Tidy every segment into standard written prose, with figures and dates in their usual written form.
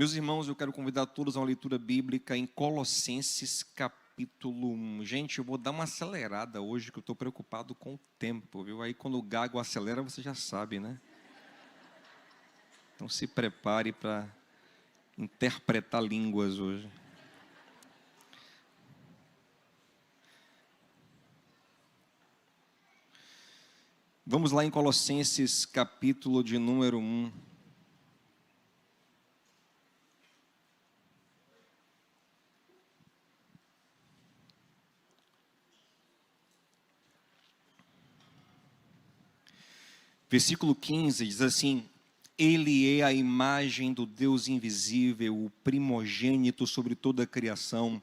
Meus irmãos, eu quero convidar todos a uma leitura bíblica em Colossenses capítulo 1. Gente, eu vou dar uma acelerada hoje, que eu estou preocupado com o tempo, viu? Aí quando o gago acelera, você já sabe, né? Então se prepare para interpretar línguas hoje. Vamos lá em Colossenses capítulo de número 1. Versículo 15 diz assim: Ele é a imagem do Deus invisível, o primogênito sobre toda a criação,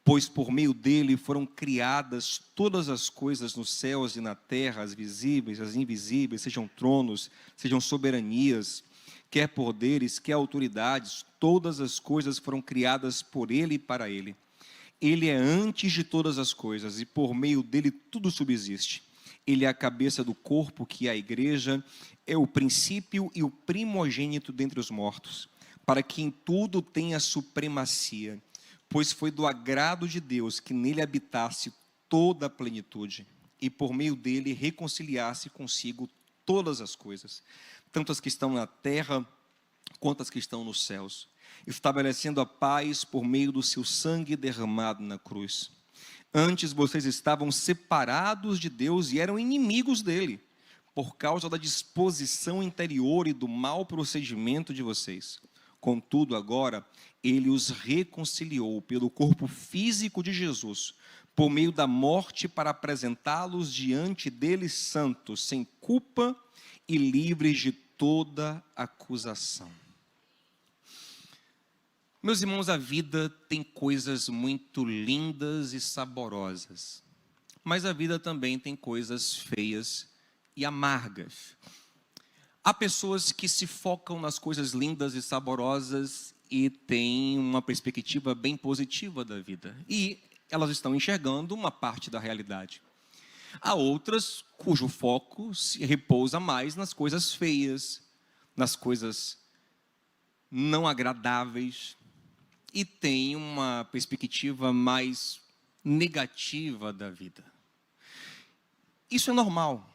pois por meio dele foram criadas todas as coisas nos céus e na terra, as visíveis, as invisíveis, sejam tronos, sejam soberanias, quer poderes, quer autoridades, todas as coisas foram criadas por ele e para ele. Ele é antes de todas as coisas e por meio dele tudo subsiste. Ele é a cabeça do corpo, que é a igreja, é o princípio e o primogênito dentre os mortos, para que em tudo tenha supremacia, pois foi do agrado de Deus que nele habitasse toda a plenitude, e por meio dele reconciliasse consigo todas as coisas, tanto as que estão na terra, quanto as que estão nos céus, estabelecendo a paz por meio do seu sangue derramado na cruz. Antes vocês estavam separados de Deus e eram inimigos dele, por causa da disposição interior e do mau procedimento de vocês. Contudo, agora, ele os reconciliou pelo corpo físico de Jesus, por meio da morte, para apresentá-los diante dele santos, sem culpa e livres de toda acusação. Meus irmãos, a vida tem coisas muito lindas e saborosas, mas a vida também tem coisas feias e amargas. Há pessoas que se focam nas coisas lindas e saborosas e têm uma perspectiva bem positiva da vida, e elas estão enxergando uma parte da realidade. Há outras cujo foco se repousa mais nas coisas feias, nas coisas não agradáveis, e tem uma perspectiva mais negativa da vida. Isso é normal.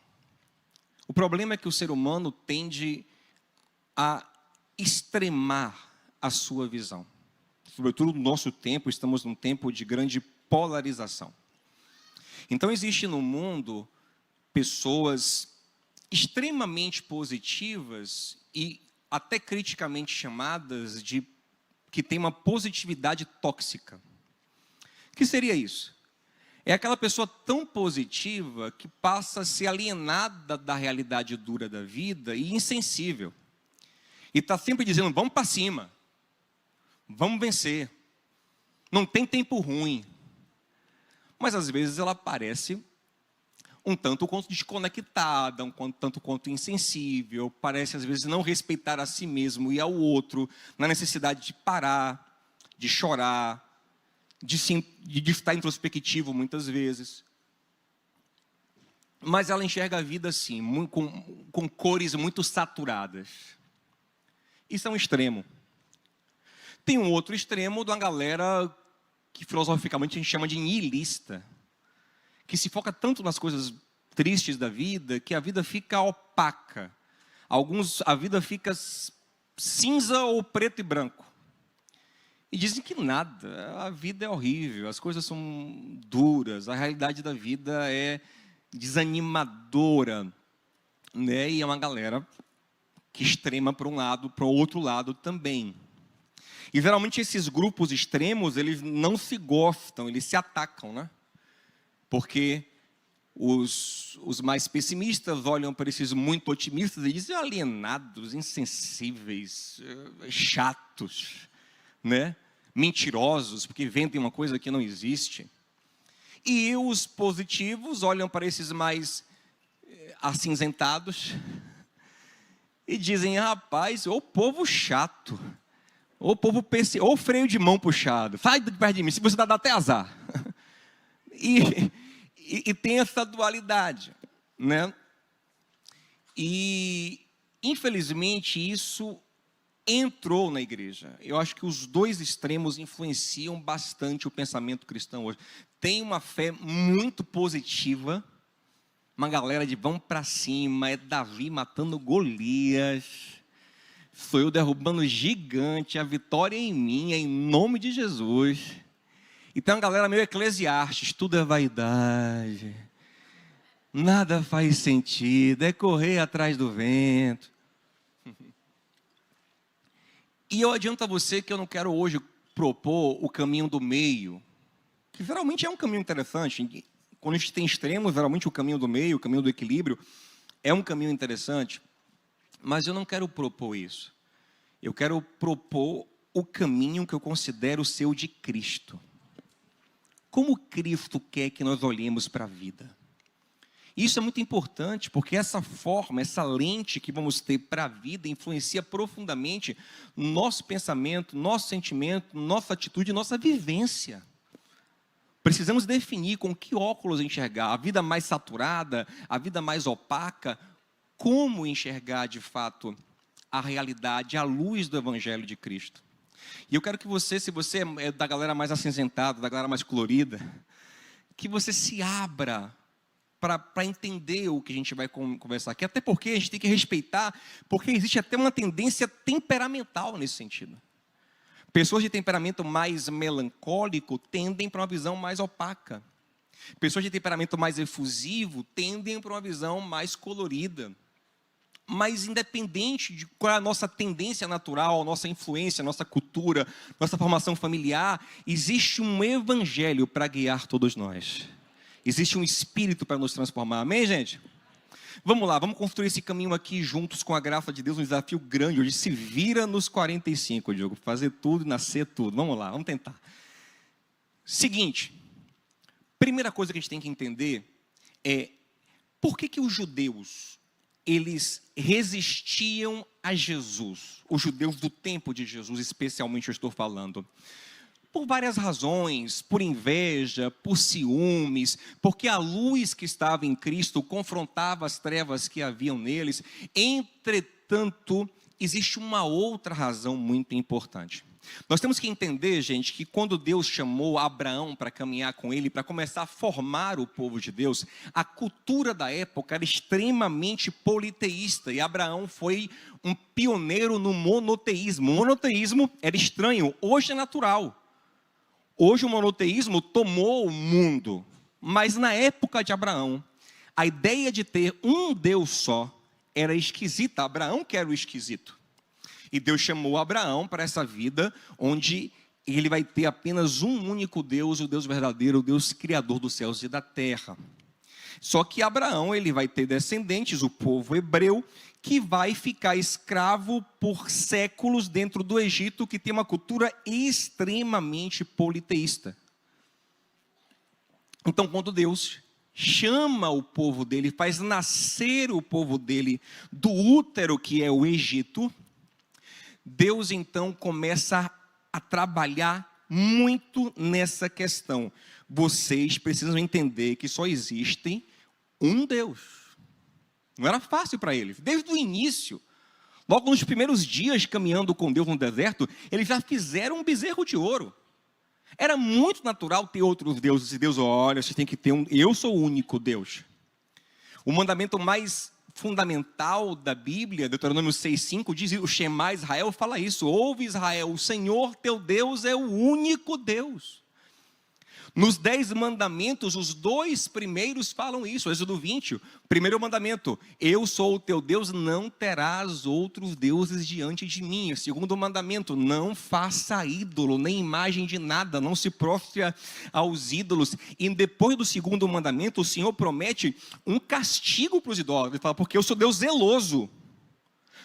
O problema é que o ser humano tende a extremar a sua visão. Sobretudo no nosso tempo, estamos num tempo de grande polarização. Então existe no mundo pessoas extremamente positivas e até criticamente chamadas de que tem uma positividade tóxica. O que seria isso? É aquela pessoa tão positiva que passa a ser alienada da realidade dura da vida e insensível. E está sempre dizendo, vamos para cima, vamos vencer, não tem tempo ruim. Mas às vezes ela parece um tanto quanto desconectada, tanto quanto insensível, parece às vezes não respeitar a si mesmo e ao outro, na necessidade de parar, de chorar, de estar introspectivo muitas vezes. Mas ela enxerga a vida assim, com cores muito saturadas. Isso é um extremo. Tem um outro extremo de uma galera que filosoficamente a gente chama de nihilista, que se foca tanto nas coisas tristes da vida, que a vida fica opaca. A vida fica cinza ou preto e branco. E dizem que nada, a vida é horrível, as coisas são duras, a realidade da vida é desanimadora, né? E é uma galera que extrema para um lado, para o outro lado também. E geralmente esses grupos extremos, eles não se gostam, eles se atacam, né? Porque os mais pessimistas olham para esses muito otimistas e dizem alienados, insensíveis, chatos, né? Mentirosos, porque vendem uma coisa que não existe. E os positivos olham para esses mais acinzentados e dizem, rapaz, ô povo chato, ô povo ou freio de mão puxado, sai de perto de mim, se você dá até azar. E tem essa dualidade, né? E, infelizmente, isso entrou na igreja. Eu acho que os dois extremos influenciam bastante o pensamento cristão hoje. Tem uma fé muito positiva, uma galera de vamos para cima, é Davi matando Golias, sou eu derrubando gigante, a vitória é em mim, é em nome de Jesus. E tem uma galera meio Eclesiastes, tudo é vaidade, nada faz sentido, é correr atrás do vento. E eu adianto a você que eu não quero hoje propor o caminho do meio, que geralmente é um caminho interessante. Quando a gente tem extremos, geralmente o caminho do meio, o caminho do equilíbrio, é um caminho interessante. Mas eu não quero propor isso. Eu quero propor o caminho que eu considero ser o de Cristo. Como Cristo quer que nós olhemos para a vida? Isso é muito importante, porque essa forma, essa lente que vamos ter para a vida influencia profundamente nosso pensamento, nosso sentimento, nossa atitude, nossa vivência. Precisamos definir com que óculos enxergar, a vida mais saturada, a vida mais opaca, como enxergar de fato a realidade à luz do Evangelho de Cristo. E eu quero que você, se você é da galera mais acinzentada, da galera mais colorida, que você se abra para entender o que a gente vai conversar aqui, até porque a gente tem que respeitar, porque existe até uma tendência temperamental nesse sentido. Pessoas de temperamento mais melancólico tendem para uma visão mais opaca. Pessoas de temperamento mais efusivo tendem para uma visão mais colorida. Mas independente de qual é a nossa tendência natural, a nossa influência, a nossa cultura, nossa formação familiar, existe um evangelho para guiar todos nós. Existe um espírito para nos transformar. Amém, gente? Vamos lá, vamos construir esse caminho aqui juntos com a graça de Deus, um desafio grande. Hoje se vira nos 45, Diogo, fazer tudo e nascer tudo. Vamos lá, vamos tentar. Seguinte, primeira coisa que a gente tem que entender é por que os judeus, eles resistiam a Jesus, os judeus do tempo de Jesus, especialmente eu estou falando. Por várias razões, por inveja, por ciúmes, porque a luz que estava em Cristo confrontava as trevas que haviam neles. Entretanto, existe uma outra razão muito importante. Nós temos que entender, gente, que quando Deus chamou Abraão para caminhar com ele, para começar a formar o povo de Deus, a cultura da época era extremamente politeísta, e Abraão foi um pioneiro no monoteísmo. O monoteísmo era estranho, hoje é natural. Hoje o monoteísmo tomou o mundo, mas na época de Abraão, a ideia de ter um Deus só era esquisita. Abraão que era o esquisito. E Deus chamou Abraão para essa vida onde ele vai ter apenas um único Deus, o Deus verdadeiro, o Deus criador dos céus e da terra. Só que Abraão, ele vai ter descendentes, o povo hebreu, que vai ficar escravo por séculos dentro do Egito, que tem uma cultura extremamente politeísta. Então, quando Deus chama o povo dele, faz nascer o povo dele do útero que é o Egito, Deus então começa a trabalhar muito nessa questão. Vocês precisam entender que só existe um Deus. Não era fácil para eles. Desde o início, logo nos primeiros dias caminhando com Deus no deserto, eles já fizeram um bezerro de ouro. Era muito natural ter outros deuses. E Deus, olha, você tem que ter um. Eu sou o único Deus. O mandamento mais fundamental da Bíblia, Deuteronômio 6,5, diz: o Shema Israel fala isso. Ouve Israel, o Senhor teu Deus é o único Deus. Nos 10 mandamentos, os 2 primeiros falam isso. Êxodo 20, primeiro mandamento: eu sou o teu Deus, não terás outros deuses diante de mim. Segundo mandamento: não faça ídolo, nem imagem de nada, não se prostre aos ídolos. E depois do segundo mandamento, o Senhor promete um castigo para os idólatras. Ele fala: porque eu sou Deus zeloso.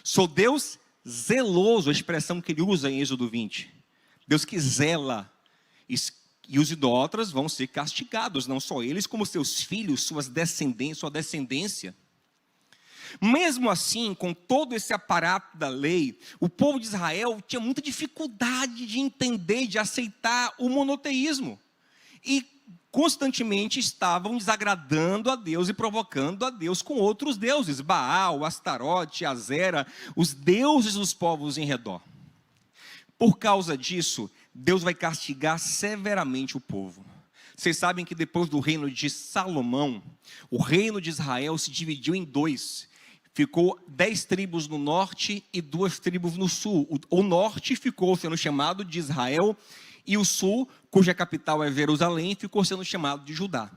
Sou Deus zeloso, a expressão que ele usa em Êxodo 20. Deus que zela. E os idólatras vão ser castigados, não só eles, como seus filhos, sua descendência. Mesmo assim, com todo esse aparato da lei, o povo de Israel tinha muita dificuldade de entender, de aceitar o monoteísmo. E constantemente estavam desagradando a Deus e provocando a Deus com outros deuses. Baal, Astarote, Azera, os deuses dos povos em redor. Por causa disso, Deus vai castigar severamente o povo. Vocês sabem que depois do reino de Salomão, o reino de Israel se dividiu em dois. Ficou 10 tribos no norte e 2 tribos no sul. O norte ficou sendo chamado de Israel e o sul, cuja capital é Jerusalém, ficou sendo chamado de Judá.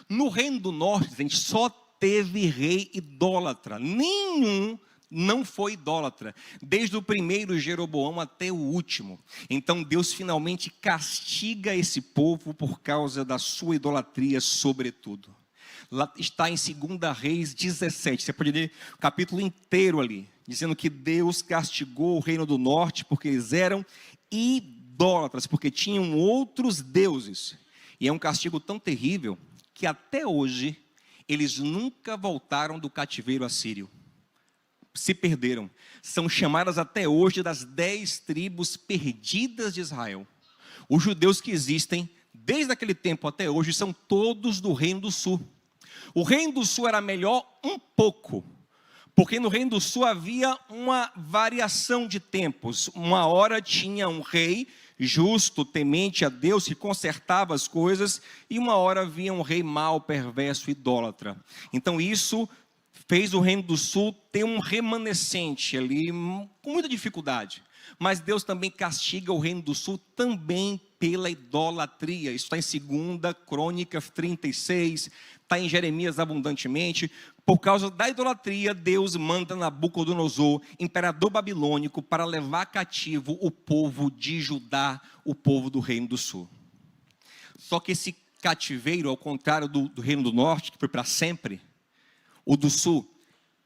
No reino do norte, gente, só teve rei idólatra. Nenhum não foi idólatra, desde o primeiro Jeroboão até o último. Então Deus finalmente castiga esse povo por causa da sua idolatria, sobretudo. Lá está em 2 Reis 17, você pode ler o capítulo inteiro ali, dizendo que Deus castigou o reino do norte porque eles eram idólatras, porque tinham outros deuses. E é um castigo tão terrível que até hoje eles nunca voltaram do cativeiro assírio. Se perderam. São chamadas até hoje das 10 tribos perdidas de Israel. Os judeus que existem desde aquele tempo até hoje são todos do Reino do Sul. O Reino do Sul era melhor um pouco, porque no Reino do Sul havia uma variação de tempos. Uma hora tinha um rei justo, temente a Deus, que consertava as coisas, e uma hora havia um rei mau, perverso, idólatra. Então isso fez o Reino do Sul ter um remanescente ali, com muita dificuldade. Mas Deus também castiga o Reino do Sul também pela idolatria. Isso está em 2 Crônicas 36, está em Jeremias abundantemente. Por causa da idolatria, Deus manda Nabucodonosor, imperador babilônico, para levar cativo o povo de Judá, o povo do Reino do Sul. Só que esse cativeiro, ao contrário do Reino do Norte, que foi para sempre, o do Sul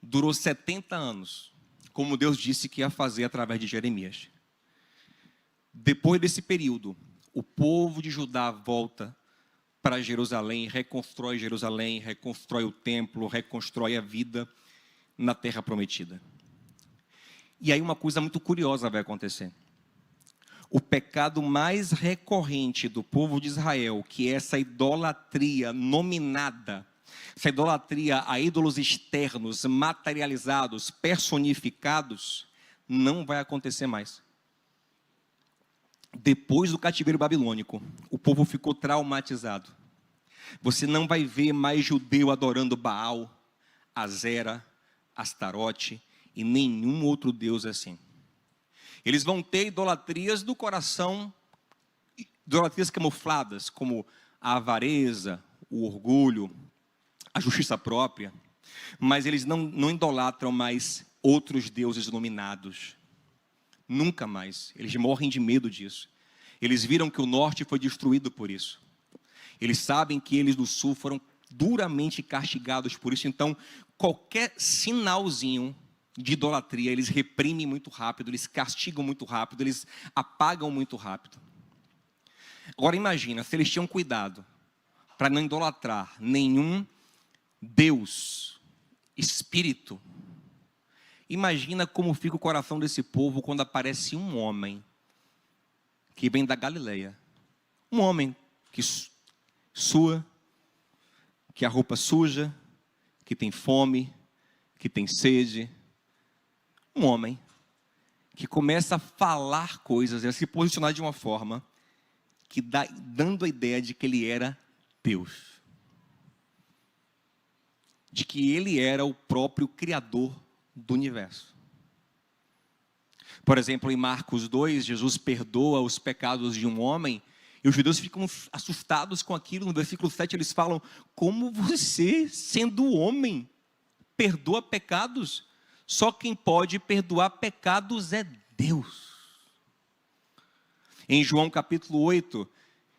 durou 70 anos, como Deus disse que ia fazer através de Jeremias. Depois desse período, o povo de Judá volta para Jerusalém, reconstrói o templo, reconstrói a vida na terra prometida. E aí uma coisa muito curiosa vai acontecer. O pecado mais recorrente do povo de Israel, que é essa idolatria nominada, essa idolatria a ídolos externos, materializados, personificados, não vai acontecer mais. Depois do cativeiro babilônico, o povo ficou traumatizado. Você não vai ver mais judeu adorando Baal, Azera, Astarote e nenhum outro deus assim. Eles vão ter idolatrias do coração, idolatrias camufladas, como a avareza, o orgulho, a justiça própria, mas eles não idolatram mais outros deuses nominados. Nunca mais. Eles morrem de medo disso. Eles viram que o norte foi destruído por isso. Eles sabem que eles do sul foram duramente castigados por isso. Então, qualquer sinalzinho de idolatria, eles reprimem muito rápido, eles castigam muito rápido, eles apagam muito rápido. Agora imagina, se eles tinham cuidado para não idolatrar nenhum Deus, Espírito, imagina como fica o coração desse povo quando aparece um homem que vem da Galileia. Um homem que sua, que a roupa suja, que tem fome, que tem sede. Um homem que começa a falar coisas, a se posicionar de uma forma que dando a ideia de que ele era Deus. De que ele era o próprio Criador do universo. Por exemplo, em Marcos 2, Jesus perdoa os pecados de um homem, e os judeus ficam assustados com aquilo. No versículo 7 eles falam: como você, sendo homem, perdoa pecados? Só quem pode perdoar pecados é Deus. Em João capítulo 8,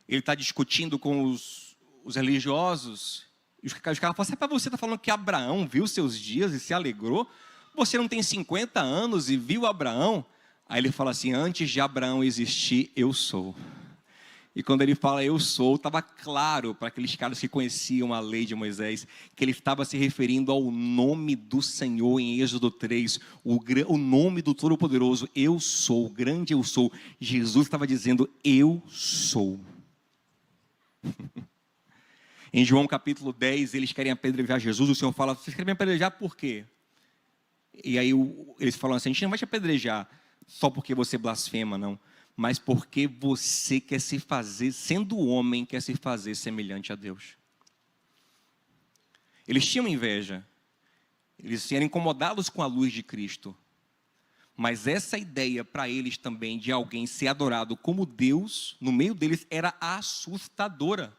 ele está discutindo com os religiosos, e os caras falam: se é para você estar falando que Abraão viu seus dias e se alegrou, você não tem 50 anos e viu Abraão? Aí ele fala assim: antes de Abraão existir, eu sou. E quando ele fala eu sou, estava claro para aqueles caras que conheciam a lei de Moisés, que ele estava se referindo ao nome do Senhor em Êxodo 3, o nome do Todo-Poderoso, eu sou, grande eu sou. Jesus estava dizendo eu sou. Em João capítulo 10, eles querem apedrejar Jesus, o Senhor fala: vocês querem me apedrejar por quê? E aí eles falam assim: a gente não vai te apedrejar só porque você blasfema, não. mas porque você quer se fazer, sendo homem, quer se fazer semelhante a Deus. Eles tinham inveja, eles eram incomodados com a luz de Cristo, mas essa ideia para eles também de alguém ser adorado como Deus, no meio deles, era assustadora.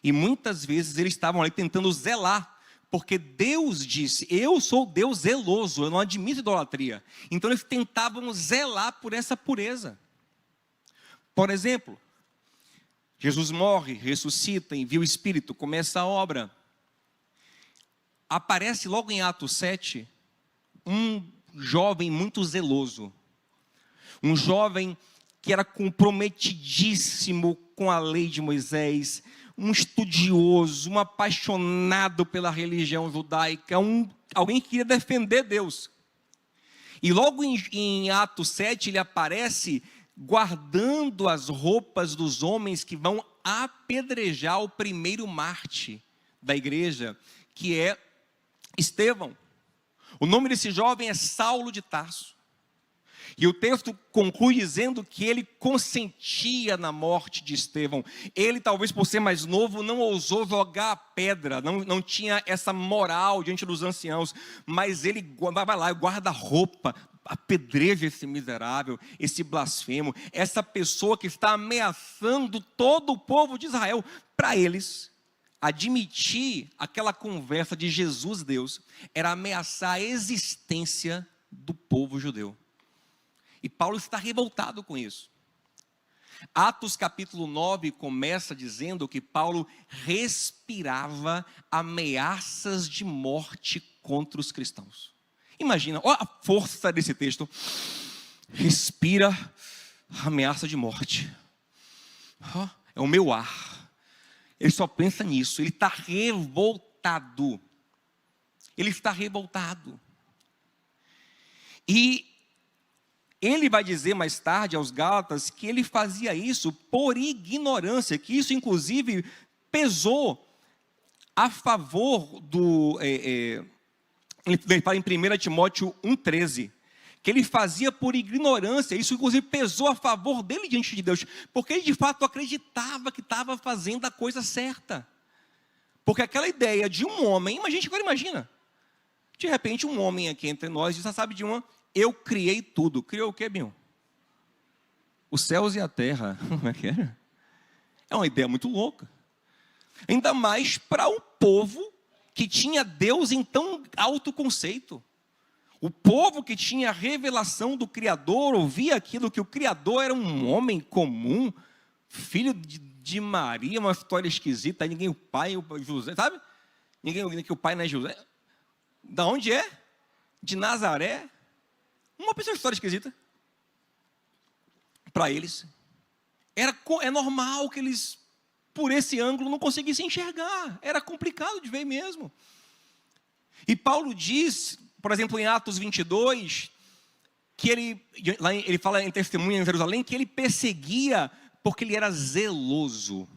E muitas vezes eles estavam ali tentando zelar, porque Deus disse, eu sou Deus zeloso, eu não admito idolatria. Então eles tentavam zelar por essa pureza. Por exemplo, Jesus morre, ressuscita, envia o Espírito, começa a obra. Aparece logo em Atos 7, um jovem muito zeloso. Um jovem que era comprometidíssimo com a lei de Moisés, um estudioso, um apaixonado pela religião judaica, alguém que queria defender Deus. E logo em Atos 7 ele aparece guardando as roupas dos homens que vão apedrejar o primeiro mártir da igreja, que é Estevão. O nome desse jovem é Saulo de Tarso. E o texto conclui dizendo que ele consentia na morte de Estevão. Ele, talvez por ser mais novo, não ousou jogar a pedra, não tinha essa moral diante dos anciãos, mas ele vai lá e guarda a roupa, apedreja esse miserável, esse blasfemo, essa pessoa que está ameaçando todo o povo de Israel. Para eles, admitir aquela conversa de Jesus Deus era ameaçar a existência do povo judeu. E Paulo está revoltado com isso. Atos capítulo 9 começa dizendo que Paulo respirava ameaças de morte contra os cristãos. Imagina, olha a força desse texto. Respira ameaça de morte. É o meu ar. Ele só pensa nisso, ele está revoltado. Ele está revoltado. E ele vai dizer mais tarde aos Gálatas que ele fazia isso por ignorância, que isso inclusive pesou a favor do... ele fala em 1 Timóteo 1,13, que ele fazia por ignorância, isso inclusive pesou a favor dele diante de Deus, porque ele de fato acreditava que estava fazendo a coisa certa. Porque aquela ideia de um homem, imagina, de repente um homem aqui entre nós, já sabe de uma... Eu criei tudo. Criou o quê, Binho? Os céus e a terra. Como é que era? É uma ideia muito louca. Ainda mais para um povo que tinha Deus em tão alto conceito. O povo que tinha a revelação do Criador, ouvia aquilo que o Criador era um homem comum, filho de Maria, uma história esquisita, ninguém o pai, o José, sabe? Ninguém que o pai não é José. Da onde é? De Nazaré. Uma pessoa história esquisita. Para eles. É normal que eles, por esse ângulo, não conseguissem enxergar. Era complicado de ver mesmo. E Paulo diz, por exemplo, em Atos 22, que ele fala em testemunha em Jerusalém, que ele perseguia porque ele era zeloso.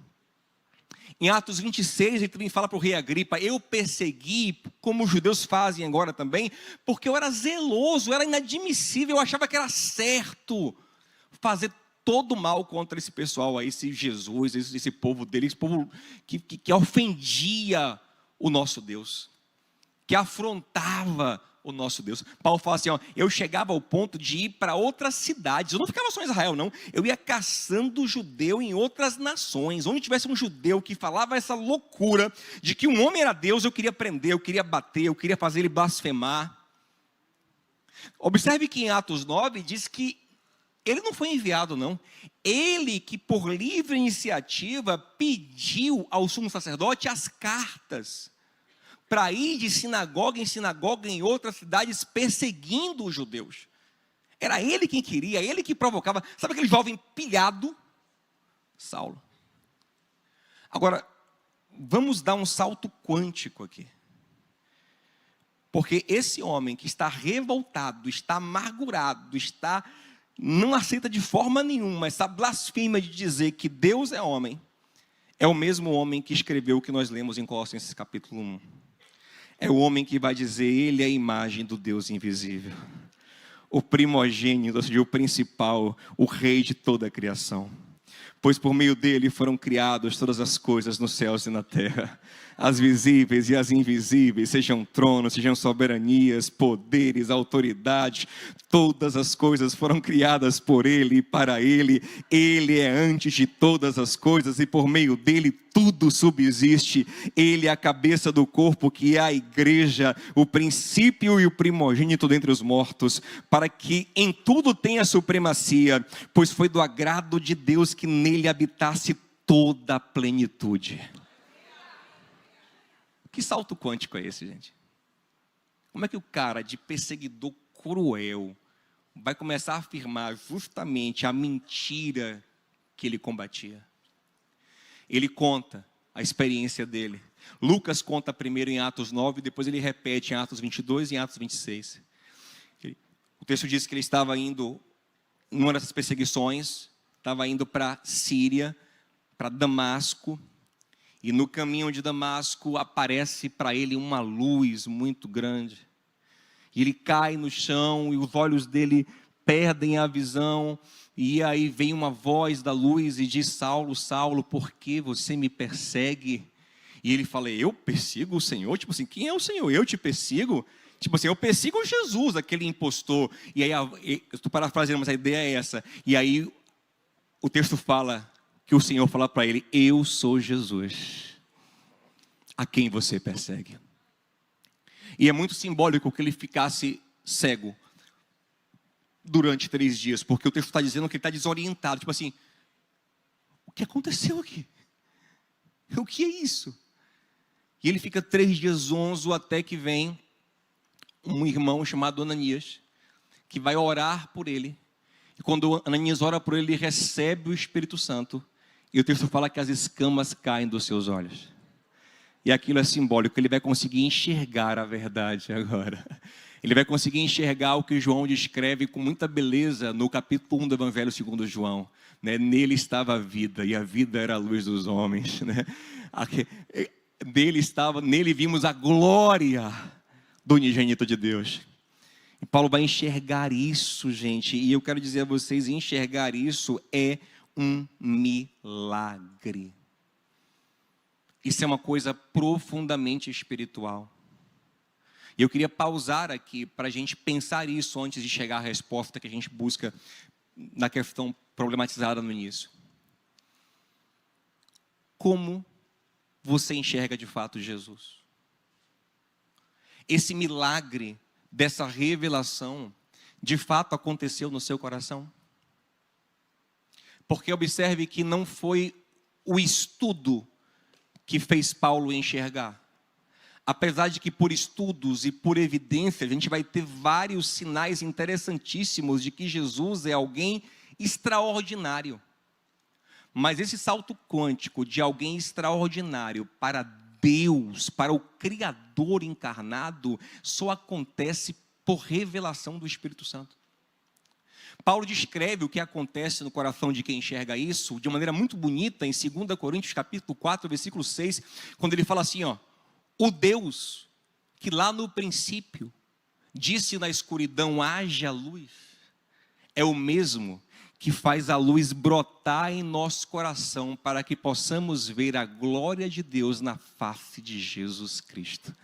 Em Atos 26, ele também fala para o rei Agripa, eu persegui, como os judeus fazem agora também, porque eu era zeloso, era inadmissível, eu achava que era certo fazer todo mal contra esse pessoal aí, esse Jesus, esse povo dele, esse povo que ofendia o nosso Deus, que afrontava o nosso Deus. Paulo fala assim, eu chegava ao ponto de ir para outras cidades, eu não ficava só em Israel não, eu ia caçando judeu em outras nações, onde tivesse um judeu que falava essa loucura, de que um homem era Deus, eu queria prender, eu queria bater, eu queria fazer ele blasfemar. Observe que em Atos 9 diz que ele não foi enviado não, ele que por livre iniciativa pediu ao sumo sacerdote as cartas, para ir de sinagoga em outras cidades perseguindo os judeus. Era ele quem queria, ele que provocava. Sabe aquele jovem pilhado? Saulo. Agora, vamos dar um salto quântico aqui. Porque esse homem que está revoltado, está amargurado, não aceita de forma nenhuma essa blasfêmia de dizer que Deus é homem, é o mesmo homem que escreveu o que nós lemos em Colossenses capítulo 1. É o homem que vai dizer, ele é a imagem do Deus invisível. o primogênito, ou seja, o principal, o rei de toda a criação. Pois por meio dele foram criadas todas as coisas nos céus e na terra, as visíveis e as invisíveis, sejam tronos, sejam soberanias, poderes, autoridades, todas as coisas foram criadas por ele e para ele. Ele é antes de todas as coisas e por meio dele tudo subsiste. Ele é a cabeça do corpo, que é a igreja, o princípio e o primogênito dentre os mortos, para que em tudo tenha supremacia, pois foi do agrado de Deus que nele habitasse toda a plenitude. Que salto quântico é esse, gente? Como é que o cara de perseguidor cruel vai começar a afirmar justamente a mentira que ele combatia? Ele conta a experiência dele. Lucas conta primeiro em Atos 9, depois ele repete em Atos 22 e em Atos 26. O texto diz que ele estava indo, numa dessas perseguições, estava indo para Síria, para Damasco, e no caminho de Damasco aparece para ele uma luz muito grande. E ele cai no chão e os olhos dele perdem a visão. E aí vem uma voz da luz e diz: Saulo, Saulo, por que você me persegue? E ele fala: eu persigo o Senhor? Tipo assim, quem é o Senhor? Eu te persigo? Tipo assim, eu persigo Jesus, aquele impostor. E aí, eu estou parafraseando, mas a ideia é essa. E aí o texto fala que o Senhor fala para ele: eu sou Jesus, a quem você persegue. E é muito simbólico que ele ficasse cego durante 3 dias, porque o texto está dizendo que ele está desorientado, tipo assim, o que aconteceu aqui? O que é isso? E ele fica 3 dias zonzo, até que vem um irmão chamado Ananias, que vai orar por ele. E quando Ananias ora por ele, ele recebe o Espírito Santo, e o texto fala que as escamas caem dos seus olhos. E aquilo é simbólico, ele vai conseguir enxergar a verdade agora. Ele vai conseguir enxergar o que João descreve com muita beleza no capítulo 1 do Evangelho segundo João. Nele estava a vida, e a vida era a luz dos homens. Nele vimos a glória do unigênito de Deus. E Paulo vai enxergar isso, gente. E eu quero dizer a vocês, enxergar isso é um milagre. Isso é uma coisa profundamente espiritual. E eu queria pausar aqui para a gente pensar isso antes de chegar à resposta que a gente busca na questão problematizada no início. Como você enxerga de fato Jesus? Esse milagre dessa revelação de fato aconteceu no seu coração? Porque observe que não foi o estudo que fez Paulo enxergar. Apesar de que por estudos e por evidência, a gente vai ter vários sinais interessantíssimos de que Jesus é alguém extraordinário. Mas esse salto quântico de alguém extraordinário para Deus, para o Criador encarnado, só acontece por revelação do Espírito Santo. Paulo descreve o que acontece no coração de quem enxerga isso de maneira muito bonita em 2 Coríntios capítulo 4, versículo 6, quando ele fala assim, o Deus que lá no princípio disse na escuridão haja luz, é o mesmo que faz a luz brotar em nosso coração para que possamos ver a glória de Deus na face de Jesus Cristo.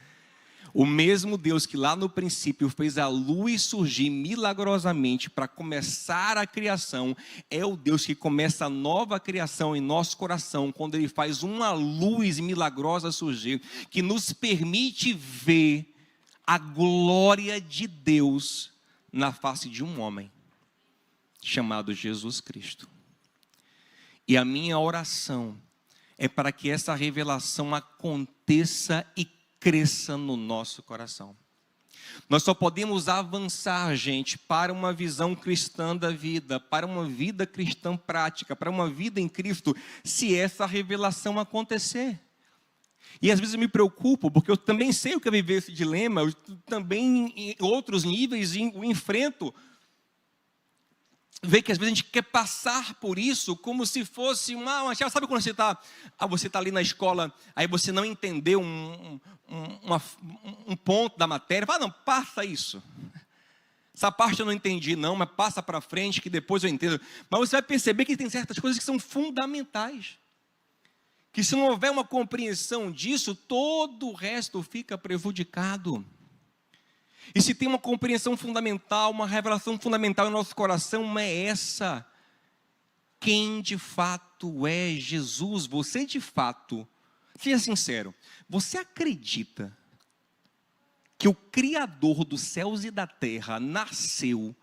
O mesmo Deus que lá no princípio fez a luz surgir milagrosamente para começar a criação, é o Deus que começa a nova criação em nosso coração, quando Ele faz uma luz milagrosa surgir, que nos permite ver a glória de Deus na face de um homem, chamado Jesus Cristo. E a minha oração é para que essa revelação aconteça e cresça no nosso coração. Nós só podemos avançar, gente, para uma visão cristã da vida, para uma vida cristã prática, para uma vida em Cristo, se essa revelação acontecer. E às vezes eu me preocupo, porque eu também sei o que é viver esse dilema, eu também em outros níveis o enfrento. Vê que às vezes a gente quer passar por isso como se fosse uma chave. Sabe quando você está ali na escola, aí você não entendeu um ponto da matéria, fala, não, passa isso. Essa parte eu não entendi não, mas passa para frente que depois eu entendo. Mas você vai perceber que tem certas coisas que são fundamentais. Que se não houver uma compreensão disso, todo o resto fica prejudicado. E se tem uma compreensão fundamental, uma revelação fundamental em nosso coração, é essa. Quem de fato é Jesus? Você de fato, seja sincero, você acredita que o Criador dos céus e da terra nasceu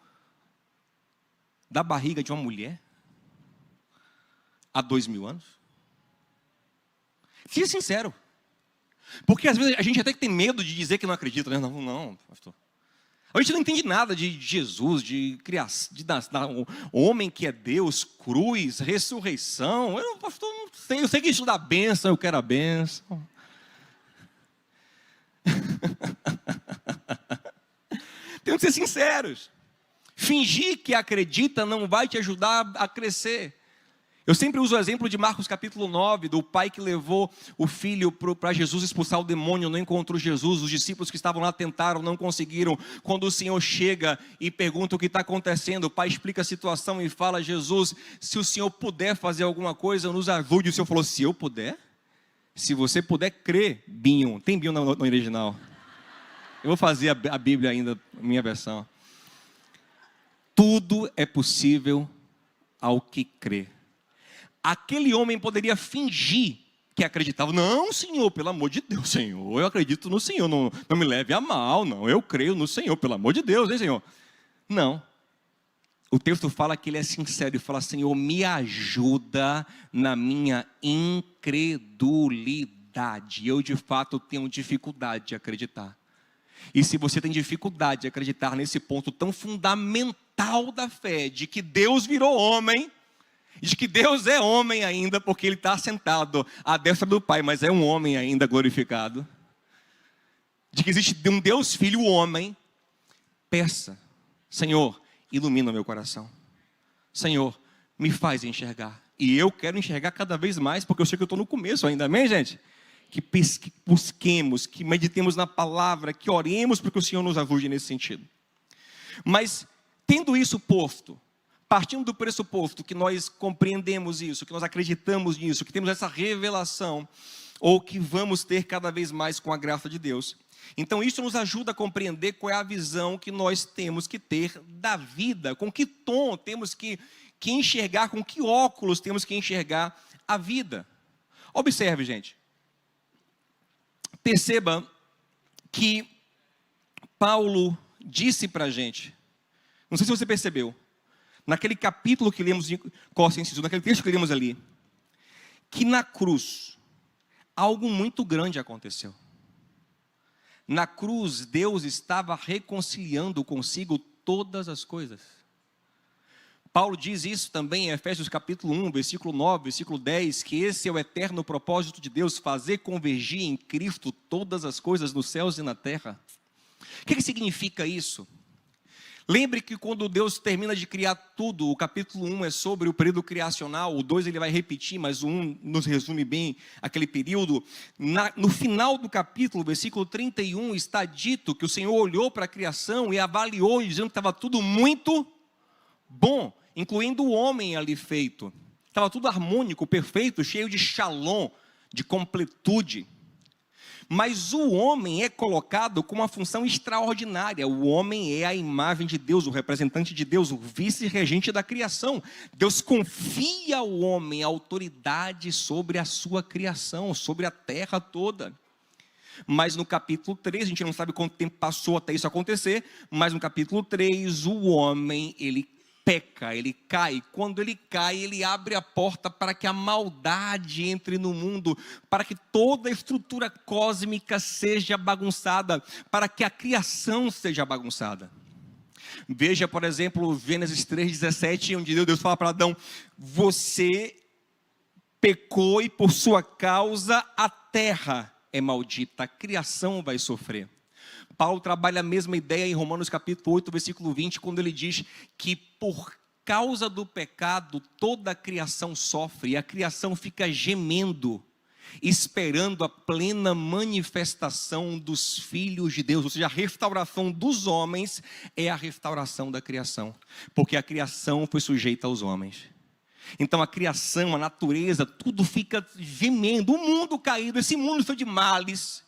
da barriga de uma mulher há 2000 anos? Seja sincero. Porque às vezes a gente até tem medo de dizer que não acredita, né? Não, pastor. A gente não entende nada de Jesus, de criação, o homem que é Deus, cruz, ressurreição. Pastor, não sei, eu sei que isso dá bênção, eu quero a bênção. Temos que ser sinceros. Fingir que acredita não vai te ajudar a crescer. Eu sempre uso o exemplo de Marcos capítulo 9, do pai que levou o filho para Jesus expulsar o demônio, não encontrou Jesus, os discípulos que estavam lá tentaram, não conseguiram. Quando o Senhor chega e pergunta o que está acontecendo, o pai explica a situação e fala: Jesus, se o Senhor puder fazer alguma coisa, nos ajude. O Senhor falou: se eu puder? Se você puder crer, Binho. Tem Binho no original? Eu vou fazer a Bíblia ainda, minha versão. Tudo é possível ao que crê. Aquele homem poderia fingir que acreditava. Não, Senhor, pelo amor de Deus, Senhor, eu acredito no Senhor, não me leve a mal, não, eu creio no Senhor, pelo amor de Deus, hein, Senhor? Não. O texto fala que ele é sincero e fala: Senhor, me ajuda na minha incredulidade. Eu, de fato, tenho dificuldade de acreditar. E se você tem dificuldade de acreditar nesse ponto tão fundamental da fé, de que Deus virou homem, de que Deus é homem ainda, porque Ele está sentado à destra do Pai, mas é um homem ainda glorificado, de que existe um Deus Filho homem, peça: Senhor, ilumina o meu coração. Senhor, me faz enxergar. E eu quero enxergar cada vez mais, porque eu sei que eu estou no começo ainda, amém, gente? Que busquemos, que meditemos na palavra, que oremos para que o Senhor nos ajude nesse sentido. Mas, tendo isso posto, partindo do pressuposto que nós compreendemos isso, que nós acreditamos nisso, que temos essa revelação, ou que vamos ter cada vez mais com a graça de Deus, então isso nos ajuda a compreender qual é a visão que nós temos que ter da vida, com que tom temos que enxergar, com que óculos temos que enxergar a vida. Observe, gente. Perceba que Paulo disse para a gente, não sei se você percebeu, naquele capítulo que lemos em Colossenses, naquele texto que lemos ali, que na cruz algo muito grande aconteceu. Na cruz Deus estava reconciliando consigo todas as coisas. Paulo diz isso também em Efésios capítulo 1, versículo 9, versículo 10, que esse é o eterno propósito de Deus, fazer convergir em Cristo todas as coisas nos céus e na terra. O que significa isso? Lembre que quando Deus termina de criar tudo, o capítulo 1 é sobre o período criacional, o 2 ele vai repetir, mas o 1 nos resume bem aquele período. No final do capítulo, versículo 31, está dito que o Senhor olhou para a criação e avaliou, dizendo que estava tudo muito bom, incluindo o homem ali feito. Estava tudo harmônico, perfeito, cheio de shalom, de completude. Mas o homem é colocado com uma função extraordinária. O homem é a imagem de Deus, o representante de Deus, o vice-regente da criação. Deus confia ao homem a autoridade sobre a sua criação, sobre a terra toda. Mas no capítulo 3, a gente não sabe quanto tempo passou até isso acontecer, mas no capítulo 3, o homem, ele peca, ele cai. Quando ele cai, ele abre a porta para que a maldade entre no mundo, para que toda a estrutura cósmica seja bagunçada, para que a criação seja bagunçada. Veja, por exemplo, Gênesis 3,17, onde Deus fala para Adão: você pecou e por sua causa a terra é maldita, a criação vai sofrer. Paulo trabalha a mesma ideia em Romanos capítulo 8, versículo 20, quando ele diz que por causa do pecado toda a criação sofre, e a criação fica gemendo, esperando a plena manifestação dos filhos de Deus, ou seja, a restauração dos homens é a restauração da criação, porque a criação foi sujeita aos homens. Então a criação, a natureza, tudo fica gemendo, o mundo caído, esse mundo cheio de males,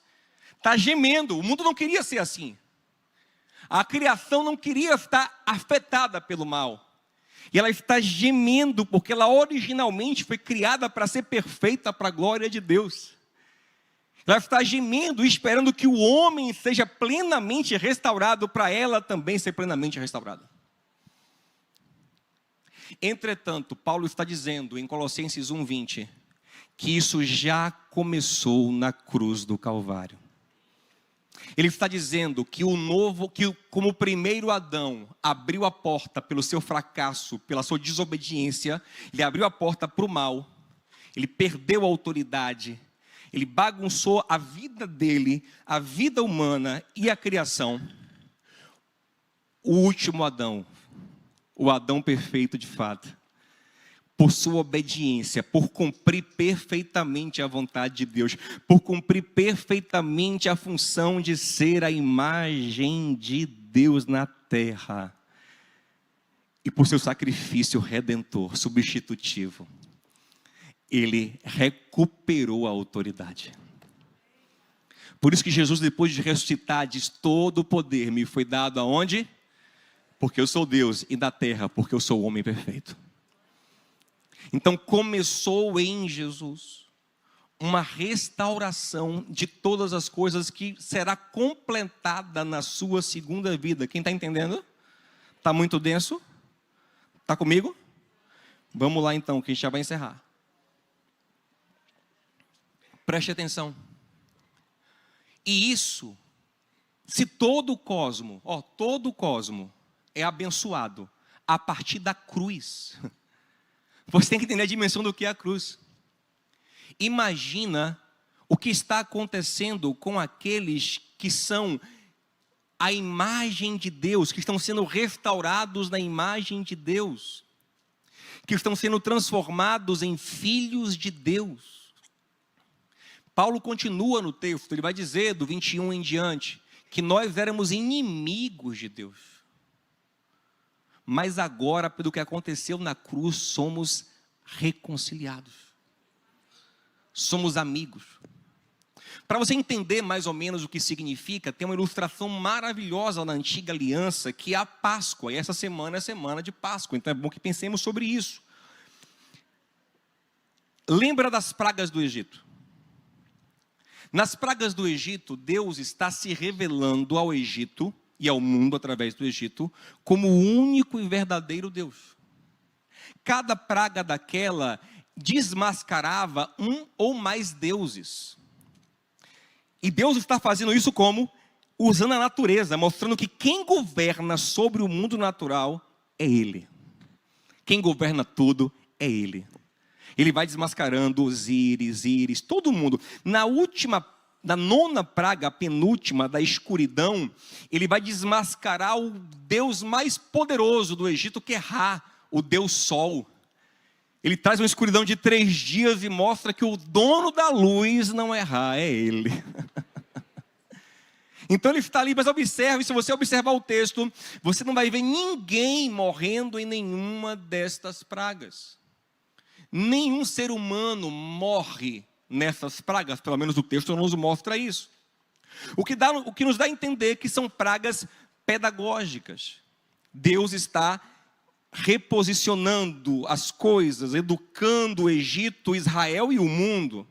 está gemendo, o mundo não queria ser assim. A criação não queria estar afetada pelo mal. E ela está gemendo, porque ela originalmente foi criada para ser perfeita para a glória de Deus. Ela está gemendo, esperando que o homem seja plenamente restaurado, para ela também ser plenamente restaurada. Entretanto, Paulo está dizendo em Colossenses 1:20, que isso já começou na cruz do Calvário. Ele está dizendo que como o primeiro Adão abriu a porta pelo seu fracasso, pela sua desobediência, ele abriu a porta para o mal, ele perdeu a autoridade, ele bagunçou a vida dele, a vida humana e a criação. O último Adão, o Adão perfeito de fato, por sua obediência, por cumprir perfeitamente a vontade de Deus, por cumprir perfeitamente a função de ser a imagem de Deus na terra, e por seu sacrifício redentor, substitutivo, ele recuperou a autoridade. Por isso que Jesus, depois de ressuscitar, diz: todo o poder me foi dado aonde? Porque eu sou Deus, e na terra, porque eu sou o homem perfeito. Então começou em Jesus uma restauração de todas as coisas que será completada na sua segunda vida. Quem está entendendo? Está muito denso? Está comigo? Vamos lá então, que a gente já vai encerrar. Preste atenção. E isso, se todo o cosmo é abençoado a partir da cruz, você tem que entender a dimensão do que é a cruz. Imagina o que está acontecendo com aqueles que são a imagem de Deus, que estão sendo restaurados na imagem de Deus, que estão sendo transformados em filhos de Deus. Paulo continua no texto, ele vai dizer do 21 em diante, que nós éramos inimigos de Deus. Mas agora, pelo que aconteceu na cruz, somos reconciliados. Somos amigos. Para você entender mais ou menos o que significa, tem uma ilustração maravilhosa na antiga aliança, que é a Páscoa. E essa semana é a semana de Páscoa, então é bom que pensemos sobre isso. Lembra das pragas do Egito? Nas pragas do Egito, Deus está se revelando ao Egito e ao mundo através do Egito, como o único e verdadeiro Deus. Cada praga daquela desmascarava um ou mais deuses. E Deus está fazendo isso como? Usando a natureza, mostrando que quem governa sobre o mundo natural é Ele. Quem governa tudo é Ele. Ele vai desmascarando Osíris, todo mundo. Na nona praga, a penúltima, da escuridão, ele vai desmascarar o Deus mais poderoso do Egito, que é Ra, o Deus Sol. Ele traz uma escuridão de 3 dias e mostra que o dono da luz não é Ra, é ele. Então ele está ali, mas observe, se você observar o texto, você não vai ver ninguém morrendo em nenhuma destas pragas. Nenhum ser humano morre nessas pragas, pelo menos o texto nos mostra isso. O que nos dá a entender que são pragas pedagógicas. Deus está reposicionando as coisas, educando o Egito, Israel e o mundo.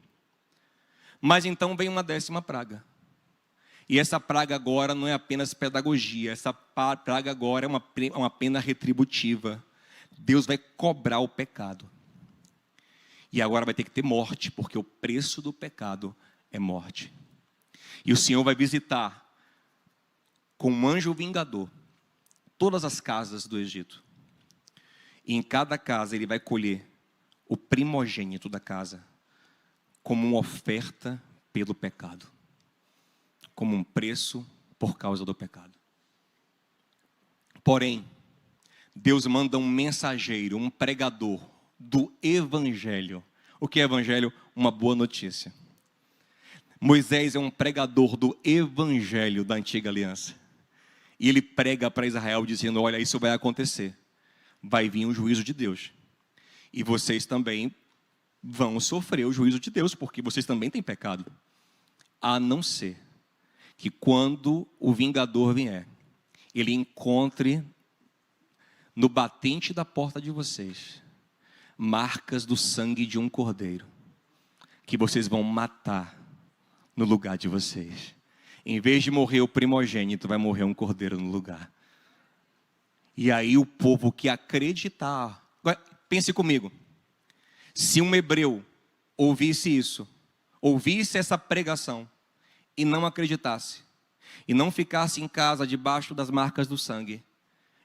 Mas então vem uma 10ª praga. E essa praga agora não é apenas pedagogia, essa praga agora é uma pena retributiva. Deus vai cobrar o pecado. E agora vai ter que ter morte, porque o preço do pecado é morte. E o Senhor vai visitar com um anjo vingador todas as casas do Egito. E em cada casa ele vai colher o primogênito da casa como uma oferta pelo pecado, como um preço por causa do pecado. Porém, Deus manda um mensageiro, um pregador do Evangelho. O que é Evangelho? Uma boa notícia. Moisés é um pregador do evangelho da antiga aliança. E ele prega para Israel dizendo: olha, isso vai acontecer. Vai vir o juízo de Deus. E vocês também vão sofrer o juízo de Deus, porque vocês também têm pecado. A não ser que quando o vingador vier, ele encontre no batente da porta de vocês marcas do sangue de um cordeiro, que vocês vão matar no lugar de vocês. Em vez de morrer o primogênito, vai morrer um cordeiro no lugar. E aí o povo que acreditar... Agora, pense comigo. Se um hebreu ouvisse isso, ouvisse essa pregação e não acreditasse, e não ficasse em casa debaixo das marcas do sangue,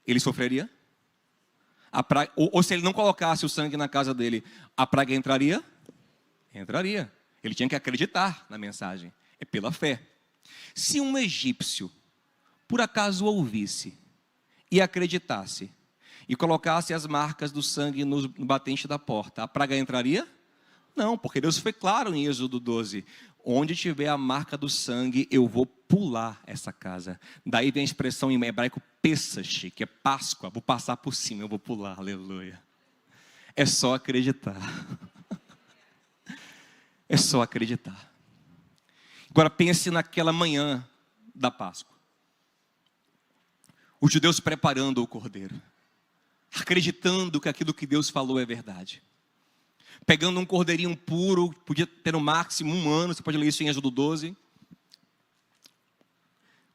ele sofreria? Ou se ele não colocasse o sangue na casa dele, a praga entraria? Entraria. Ele tinha que acreditar na mensagem. É pela fé. Se um egípcio, por acaso ouvisse e acreditasse, e colocasse as marcas do sangue no batente da porta, a praga entraria? Não, porque Deus foi claro em Êxodo 12. Onde tiver a marca do sangue, eu vou pular essa casa. Daí vem a expressão em hebraico Pesach, que é Páscoa. Vou passar por cima, eu vou pular, aleluia. É só acreditar. É só acreditar. Agora pense naquela manhã da Páscoa. Os judeus preparando o cordeiro, acreditando que aquilo que Deus falou é verdade. Pegando um cordeirinho puro, podia ter no máximo 1 ano, você pode ler isso em Êxodo 12.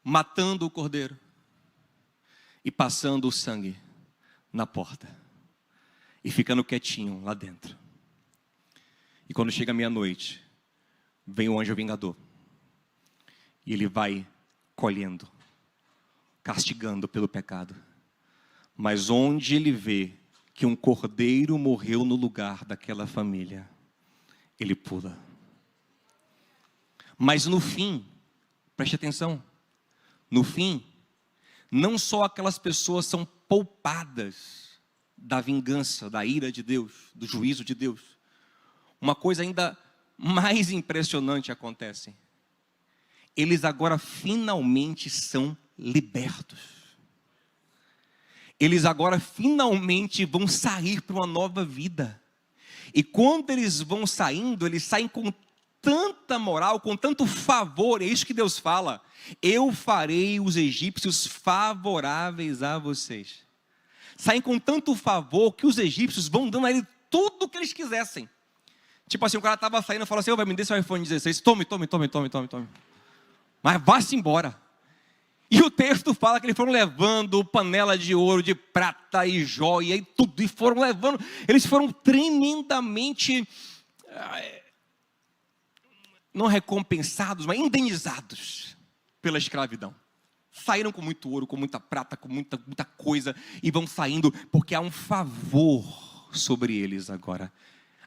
Matando o cordeiro e passando o sangue na porta. E ficando quietinho lá dentro. E quando chega meia-noite, vem o anjo vingador. E ele vai colhendo, castigando pelo pecado. Mas onde ele vê que um cordeiro morreu no lugar daquela família, ele pula. Mas no fim, preste atenção, no fim, não só aquelas pessoas são poupadas da vingança, da ira de Deus, do juízo de Deus. Uma coisa ainda mais impressionante acontece. Eles agora finalmente são libertos. Eles agora finalmente vão sair para uma nova vida. E quando eles vão saindo, eles saem com tanta moral, com tanto favor. É isso que Deus fala: eu farei os egípcios favoráveis a vocês. Saem com tanto favor que os egípcios vão dando a ele tudo o que eles quisessem. Tipo assim, o cara estava saindo e falou assim: vai me dar seu iPhone 16, tome. Mas vá-se embora. E o texto fala que eles foram levando panela de ouro, de prata e joia e tudo. E foram levando, eles foram tremendamente, não recompensados, mas indenizados pela escravidão. Saíram com muito ouro, com muita prata, com muita coisa. E vão saindo porque há um favor sobre eles agora.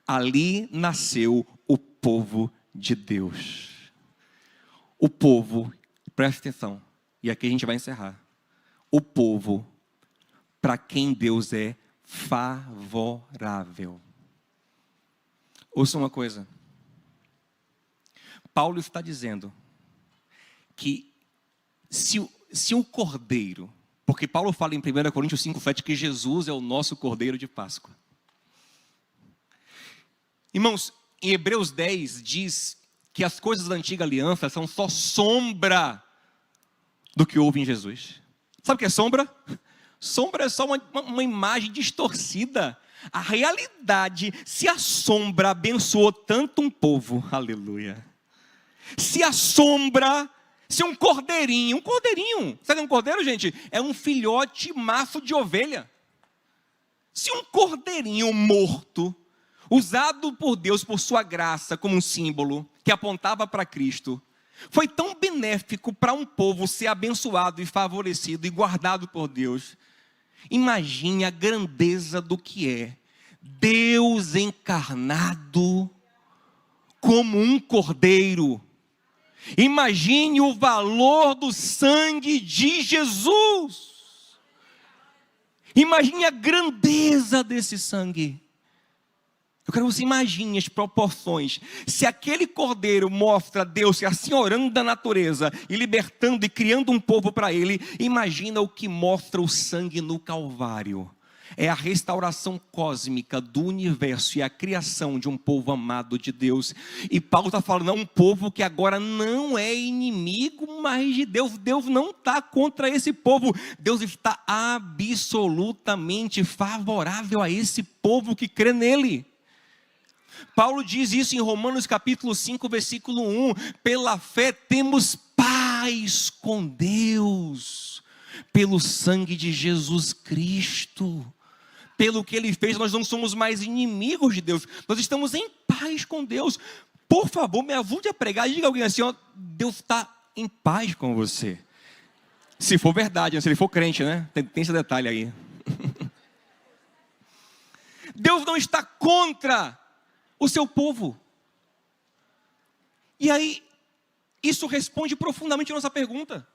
Ali nasceu o povo de Deus. O povo, presta atenção. E aqui a gente vai encerrar. O povo para quem Deus é favorável. Ouça uma coisa. Paulo está dizendo que se o cordeiro, porque Paulo fala em 1 Coríntios 5:7 que Jesus é o nosso cordeiro de Páscoa. Irmãos, em Hebreus 10 diz que as coisas da antiga aliança são só sombra do que houve em Jesus. Sabe o que é sombra? Sombra é só uma imagem distorcida. A realidade, se a sombra abençoou tanto um povo, aleluia. Se a sombra, se um cordeirinho, sabe um cordeiro, gente? É um filhote maço de ovelha. Se um cordeirinho morto, usado por Deus, por sua graça, como um símbolo, que apontava para Cristo, foi tão benéfico para um povo ser abençoado e favorecido e guardado por Deus. Imagine a grandeza do que é Deus encarnado como um cordeiro. Imagine o valor do sangue de Jesus. Imagine a grandeza desse sangue. Eu quero que você imagine as proporções. Se aquele cordeiro mostra Deus se assenhorando da natureza e libertando e criando um povo para ele, imagina o que mostra o sangue no Calvário. É a restauração cósmica do universo e a criação de um povo amado de Deus. E Paulo está falando, é um povo que agora não é inimigo mais de Deus. Deus não está contra esse povo. Deus está absolutamente favorável a esse povo que crê nele. Paulo diz isso em Romanos capítulo 5, versículo 1. Pela fé temos paz com Deus, pelo sangue de Jesus Cristo. Pelo que Ele fez, nós não somos mais inimigos de Deus. Nós estamos em paz com Deus. Por favor, me ajude a pregar. Diga a alguém assim, ó, Deus está em paz com você. Se for verdade, se ele for crente, né? Tem esse detalhe aí. Deus não está contra o seu povo. E aí, isso responde profundamente a nossa pergunta.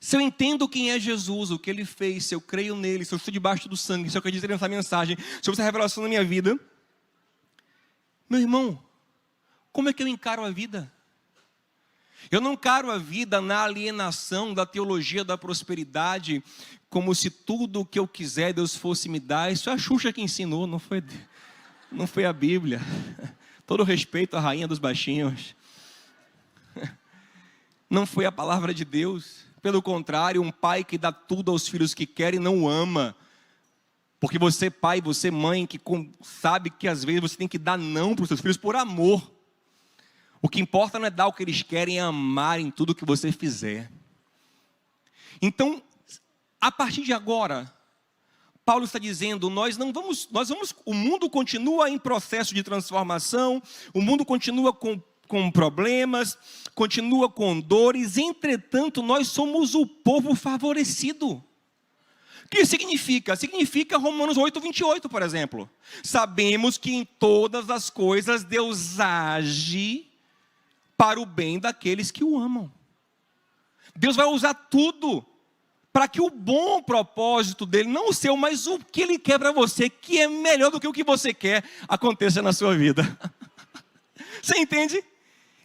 Se eu entendo quem é Jesus, o que Ele fez, se eu creio nele, se eu estou debaixo do sangue, se eu acredito nessa mensagem, se eu essa revelação na minha vida, meu irmão, como é que eu encaro a vida? Eu não encaro a vida na alienação da teologia da prosperidade, como se tudo o que eu quiser Deus fosse me dar. Isso é a Xuxa que ensinou, não foi a Bíblia. Todo respeito à rainha dos baixinhos. Não foi a palavra de Deus. Pelo contrário, um pai que dá tudo aos filhos que quer e não ama. Porque você pai, você mãe, que sabe que às vezes você tem que dar não para os seus filhos por amor. O que importa não é dar o que eles querem, é amar em tudo que você fizer. Então, a partir de agora, Paulo está dizendo, o mundo continua em processo de transformação, o mundo continua com problemas, continua com dores, entretanto, nós somos o povo favorecido. O que significa? Significa Romanos 8, 28, por exemplo. Sabemos que em todas as coisas Deus age para o bem daqueles que o amam. Deus vai usar tudo para que o bom propósito dele, não o seu, mas o que ele quer para você, que é melhor do que o que você quer, aconteça na sua vida. Você entende?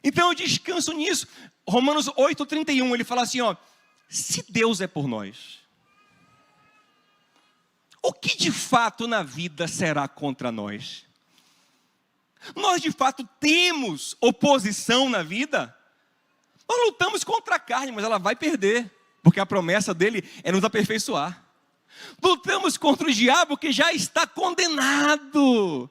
Então eu descanso nisso. Romanos 8, 31, ele fala assim, ó, se Deus é por nós, o que de fato na vida será contra nós? Nós de fato temos oposição na vida? Nós lutamos contra a carne, mas ela vai perder, porque a promessa dele é nos aperfeiçoar. Lutamos contra o diabo que já está condenado.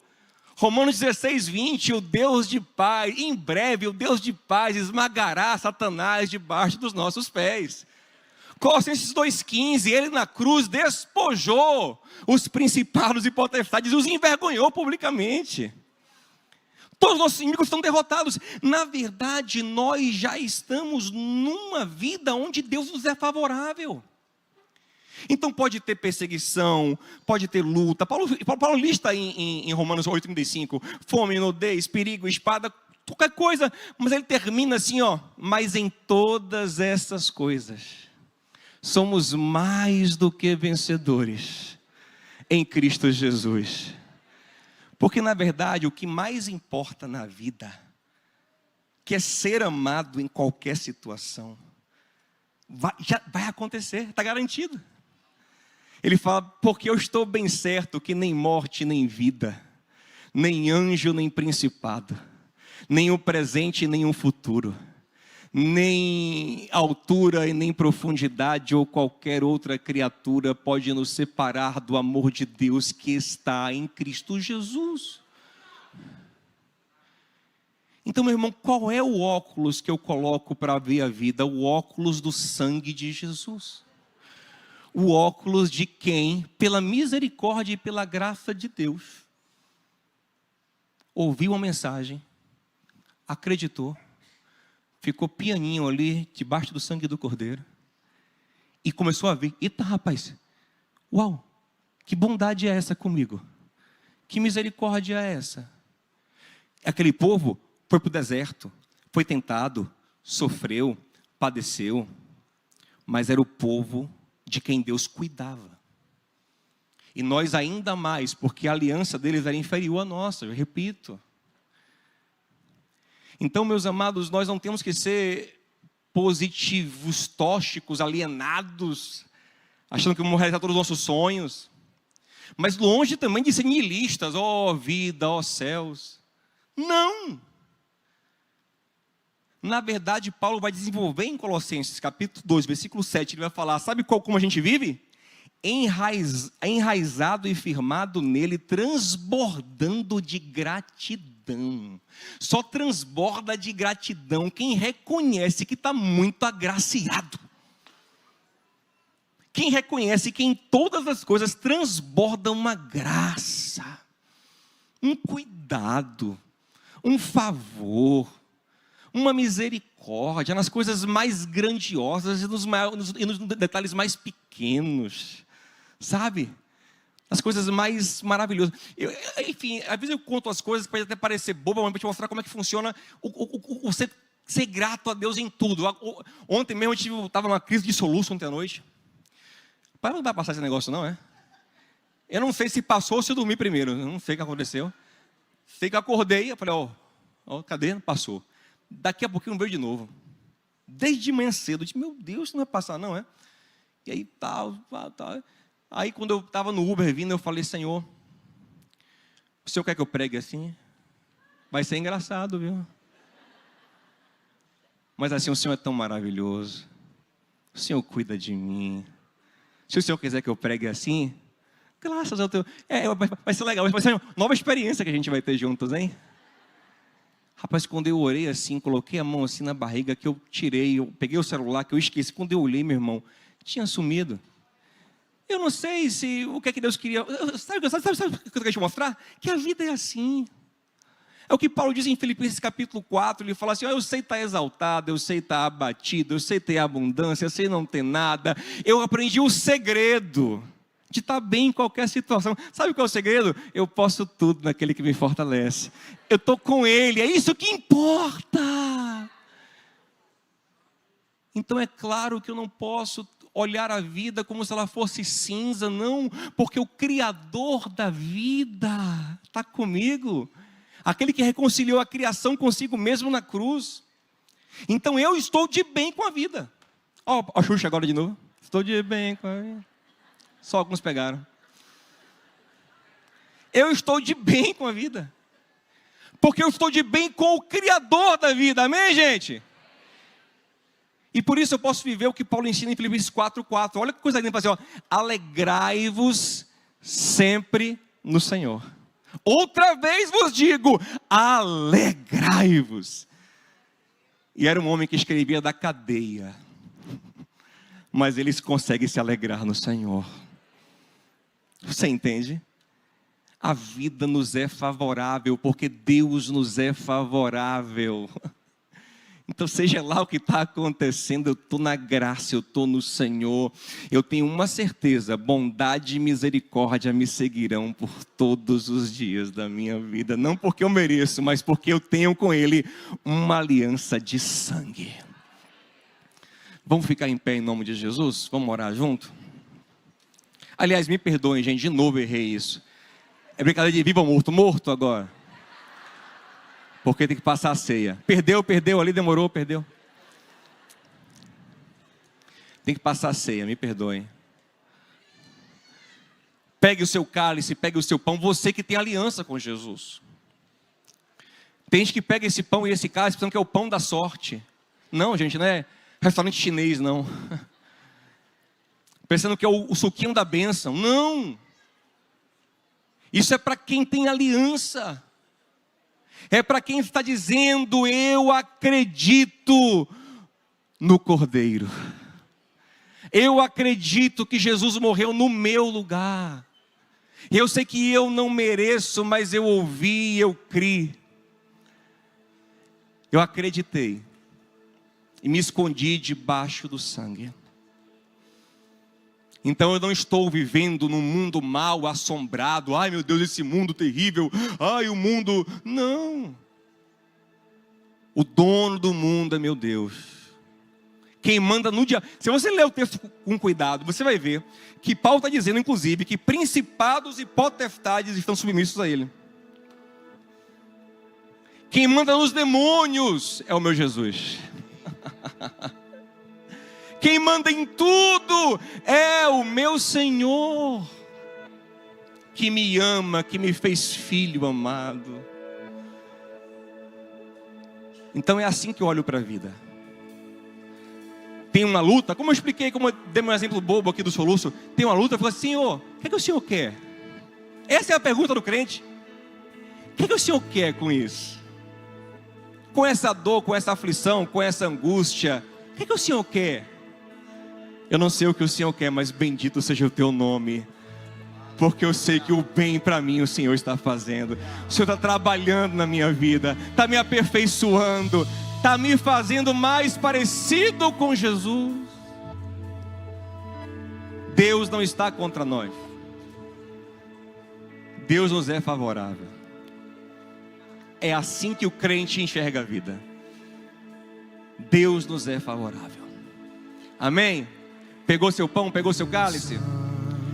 Romanos 16, 20, o Deus de paz, em breve o Deus de paz esmagará Satanás debaixo dos nossos pés. Colossenses 2,15, ele na cruz despojou os principados e potestades e os envergonhou publicamente. Todos os nossos inimigos estão derrotados. Na verdade, nós já estamos numa vida onde Deus nos é favorável. Então pode ter perseguição, pode ter luta. Paulo lista em Romanos 8,35, fome, nudez, perigo, espada, qualquer coisa. Mas ele termina assim, ó, mas em todas essas coisas somos mais do que vencedores em Cristo Jesus. Porque na verdade o que mais importa na vida, que é ser amado em qualquer situação, já vai acontecer, está garantido. Ele fala, porque eu estou bem certo que nem morte nem vida, nem anjo nem principado, nem o presente nem o futuro, nem altura e nem profundidade ou qualquer outra criatura pode nos separar do amor de Deus que está em Cristo Jesus. Então, meu irmão, qual é o óculos que eu coloco para ver a vida? O óculos do sangue de Jesus. O óculos de quem, pela misericórdia e pela graça de Deus, ouviu a mensagem, acreditou, ficou pianinho ali, debaixo do sangue do Cordeiro, e começou a ver, eita rapaz, uau, que bondade é essa comigo? Que misericórdia é essa? Aquele povo foi para o deserto, foi tentado, sofreu, padeceu, mas era o povo de quem Deus cuidava. E nós ainda mais, porque a aliança deles era inferior à nossa, eu repito. Então, meus amados, nós não temos que ser positivos, tóxicos, alienados, achando que vamos realizar todos os nossos sonhos. Mas longe também de ser nihilistas, ó vida, ó céus. Não! Na verdade, Paulo vai desenvolver em Colossenses, capítulo 2, versículo 7, ele vai falar, sabe como a gente vive? Enraizado e firmado nele, transbordando de gratidão. Só transborda de gratidão quem reconhece que está muito agraciado. Quem reconhece que em todas as coisas transborda uma graça, um cuidado, um favor, uma misericórdia nas coisas mais grandiosas e nos detalhes mais pequenos, sabe? As coisas mais maravilhosas. Enfim, às vezes eu conto as coisas que pode até parecer boba, mas para te mostrar como é que funciona o ser grato a Deus em tudo. Ontem mesmo eu estava numa crise de soluço ontem à noite. Pai, não vai passar esse negócio não, é? Eu não sei se passou ou se eu dormi primeiro. Eu não sei o que aconteceu. Sei que eu acordei, eu falei, cadê? Não passou. Daqui a pouquinho veio de novo. Desde manhã cedo, eu disse, meu Deus, isso não vai passar não, é? E aí, tal. Aí, quando eu estava no Uber vindo, eu falei, Senhor, o Senhor quer que eu pregue assim? Vai ser engraçado, viu? Mas assim, o Senhor é tão maravilhoso. O Senhor cuida de mim. Se o Senhor quiser que eu pregue assim, graças ao teu... vai ser legal, vai ser uma nova experiência que a gente vai ter juntos, hein? Rapaz, quando eu orei assim, coloquei a mão assim na barriga, que eu tirei, eu peguei o celular, que eu esqueci. Quando eu olhei, meu irmão, tinha sumido. Eu não sei se o que é que Deus queria... Sabe o que eu quero te mostrar? Que a vida é assim. É o que Paulo diz em Filipenses capítulo 4, ele fala assim, eu sei estar exaltado, eu sei estar abatido, eu sei ter abundância, eu sei não ter nada. Eu aprendi o segredo de estar bem em qualquer situação. Sabe qual é o segredo? Eu posso tudo naquele que me fortalece. Eu estou com Ele, é isso que importa. Então é claro que eu não posso olhar a vida como se ela fosse cinza, não, porque o Criador da vida está comigo. Aquele que reconciliou a criação consigo mesmo na cruz. Então eu estou de bem com a vida. Ó, a Xuxa agora de novo. Estou de bem com a vida. Só alguns pegaram. Eu estou de bem com a vida. Porque eu estou de bem com o Criador da vida. Amém, gente? E por isso eu posso viver o que Paulo ensina em Filipenses 4:4. Olha que coisa linda para fazer. Alegrai-vos sempre no Senhor. Outra vez vos digo, alegrai-vos. E era um homem que escrevia da cadeia. Mas eles conseguem se alegrar no Senhor. Você entende? A vida nos é favorável, porque Deus nos é favorável. Então seja lá o que está acontecendo, eu estou na graça, eu estou no Senhor. Eu tenho uma certeza, bondade e misericórdia me seguirão por todos os dias da minha vida. Não porque eu mereço, mas porque eu tenho com Ele uma aliança de sangue. Vamos ficar em pé em nome de Jesus? Vamos orar junto? Aliás, me perdoem, gente, de novo errei isso. É brincadeira de vivo ou morto? Morto agora. Porque tem que passar a ceia. Perdeu, ali demorou, perdeu. Tem que passar a ceia, me perdoem. Pegue o seu cálice, pegue o seu pão, você que tem aliança com Jesus. Tem gente que pega esse pão e esse cálice pensando que é o pão da sorte. Não, gente, não é restaurante chinês, não. Pensando que é o suquinho da bênção. Não. Isso é para quem tem aliança. É para quem está dizendo, eu acredito no Cordeiro. Eu acredito que Jesus morreu no meu lugar. Eu sei que eu não mereço, mas eu ouvi e eu criei. Eu acreditei. E me escondi debaixo do sangue. Então eu não estou vivendo num mundo mal, assombrado. Ai meu Deus, esse mundo terrível. Ai o mundo... Não. O dono do mundo é meu Deus. Quem manda no diabo. Se você ler o texto com cuidado, você vai ver que Paulo está dizendo, inclusive, que principados e potestades estão submissos a ele. Quem manda nos demônios é o meu Jesus. Quem manda em tudo é o meu Senhor, que me ama, que me fez filho amado. Então é assim que eu olho para a vida. Tem uma luta, como eu expliquei, como eu dei um exemplo bobo aqui do soluço, tem uma luta, eu falo assim, Senhor, o que é que o Senhor quer? Essa é a pergunta do crente. O que é que o Senhor quer com isso? Com essa dor, com essa aflição, com essa angústia, o que é que o Senhor quer? Eu não sei o que o Senhor quer, mas bendito seja o teu nome, porque eu sei que o bem para mim o Senhor está fazendo. O Senhor está trabalhando na minha vida, está me aperfeiçoando, está me fazendo mais parecido com Jesus. Deus não está contra nós. Deus nos é favorável. É assim que o crente enxerga a vida. Deus nos é favorável. Amém? Pegou seu pão, pegou seu cálice?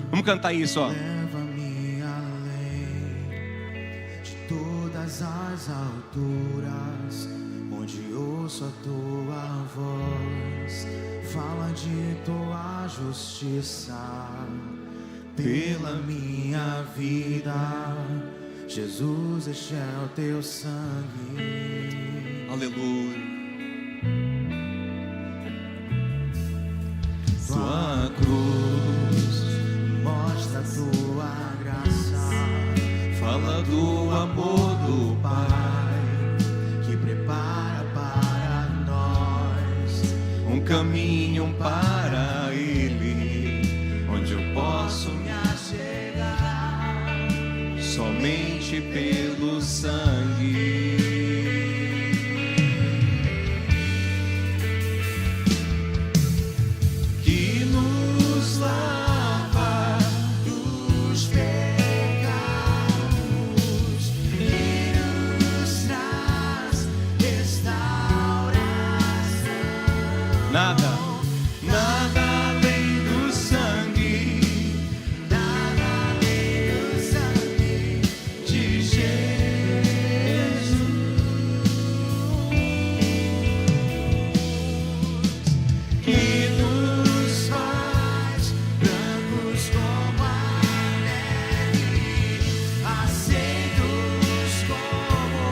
Vamos cantar isso, ó. Leva-me além de todas as alturas, onde ouço a tua voz, fala de tua justiça pela minha vida. Jesus, este é o teu sangue. Aleluia. Tua cruz mostra a tua graça, fala do amor do Pai, que prepara para nós um caminho para Ele, onde eu posso me achegar somente pelo sangue. Nada além do sangue, nada além do sangue de Jesus, que nos faz brancos como a neve, aceitos como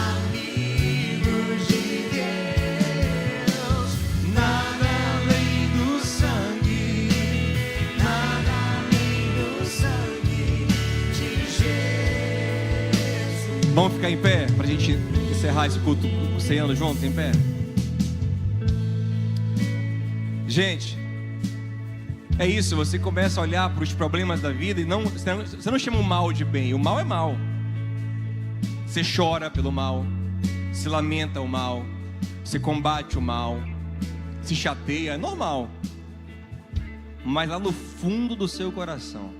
amigos de Deus. Nada além do sangue de Jesus. Vamos ficar em pé para a gente encerrar esse culto ceando juntos, em pé. Gente, é isso. Você começa a olhar para os problemas da vida e você não chama o mal de bem. O mal é mal. Você chora pelo mal, se lamenta o mal, você combate o mal, se chateia, é normal. Mas lá no fundo do seu coração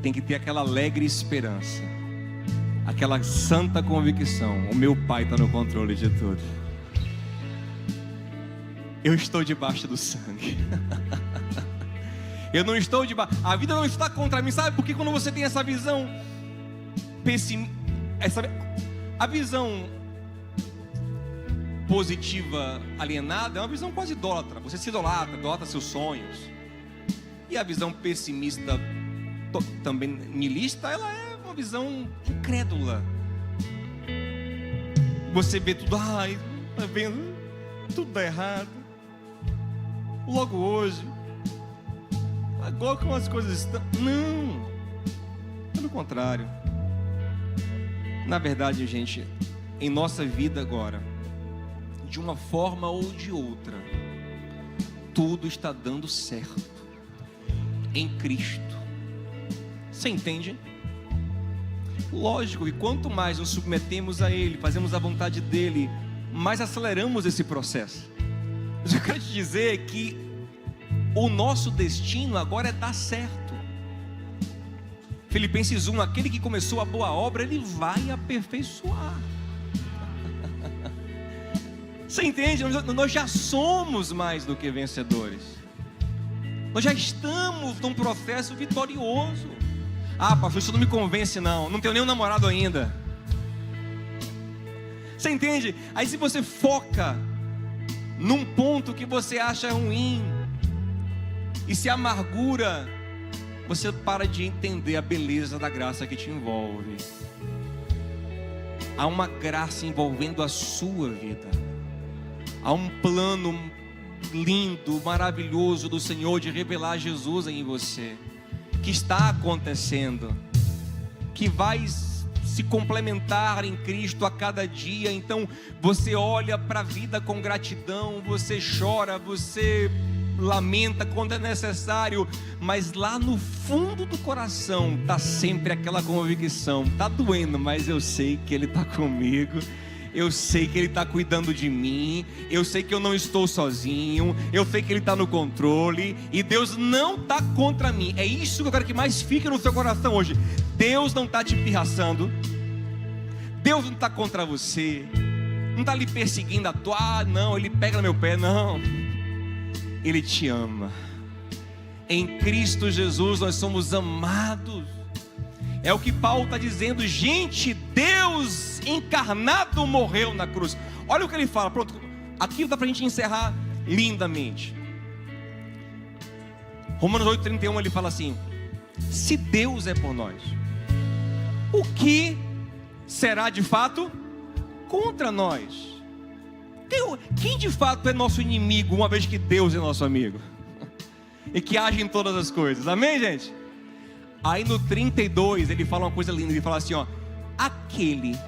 tem que ter aquela alegre esperança, aquela santa convicção: o meu Pai está no controle de tudo. Eu estou debaixo do sangue. Eu não estou debaixo. A vida não está contra mim. Sabe por que quando você tem essa visão a visão positiva alienada é uma visão quase idólatra. Você se idolatra seus sonhos. E a visão pessimista, também nihilista, ela é uma visão incrédula. Você vê tudo, tá vendo? Tudo dá errado. Logo hoje. Agora como as coisas estão. Não. Pelo contrário. Na verdade, gente, em nossa vida agora, de uma forma ou de outra, tudo está dando certo em Cristo. Você entende? Lógico que quanto mais nos submetemos a Ele, fazemos a vontade dEle, mais aceleramos esse processo. Mas eu quero te dizer que o nosso destino agora é dar certo. Filipenses 1, aquele que começou a boa obra, Ele vai aperfeiçoar. Você entende? Nós já somos mais do que vencedores. Nós já estamos num processo vitorioso. Ah, pastor, isso não me convence não. Não tenho nenhum namorado ainda. Você entende? Aí se você foca num ponto que você acha ruim e se amargura, você para de entender a beleza da graça que te envolve. Há uma graça envolvendo a sua vida. Há um plano lindo, maravilhoso do Senhor de revelar Jesus em você, que está acontecendo, que vai se complementar em Cristo a cada dia. Então você olha para a vida com gratidão, você chora, você lamenta quando é necessário, mas lá no fundo do coração está sempre aquela convicção: está doendo, mas eu sei que Ele está comigo, eu sei que Ele está cuidando de mim, eu sei que eu não estou sozinho, eu sei que Ele está no controle, e Deus não está contra mim. É isso que eu quero que mais fique no seu coração hoje. Deus não está te pirraçando, Deus não está contra você, não está lhe perseguindo não, Ele pega no meu pé, não. Ele te ama. Em Cristo Jesus nós somos amados. É o que Paulo está dizendo. Gente, Deus encarnado morreu na cruz. Olha o que ele fala. Pronto, aqui dá para a gente encerrar lindamente. Romanos 8,31 ele fala assim: se Deus é por nós, o que será de fato contra nós? Quem de fato é nosso inimigo, uma vez que Deus é nosso amigo e que age em todas as coisas? Amém, gente? Aí no 32 ele fala uma coisa linda. Ele fala assim, ó: aquele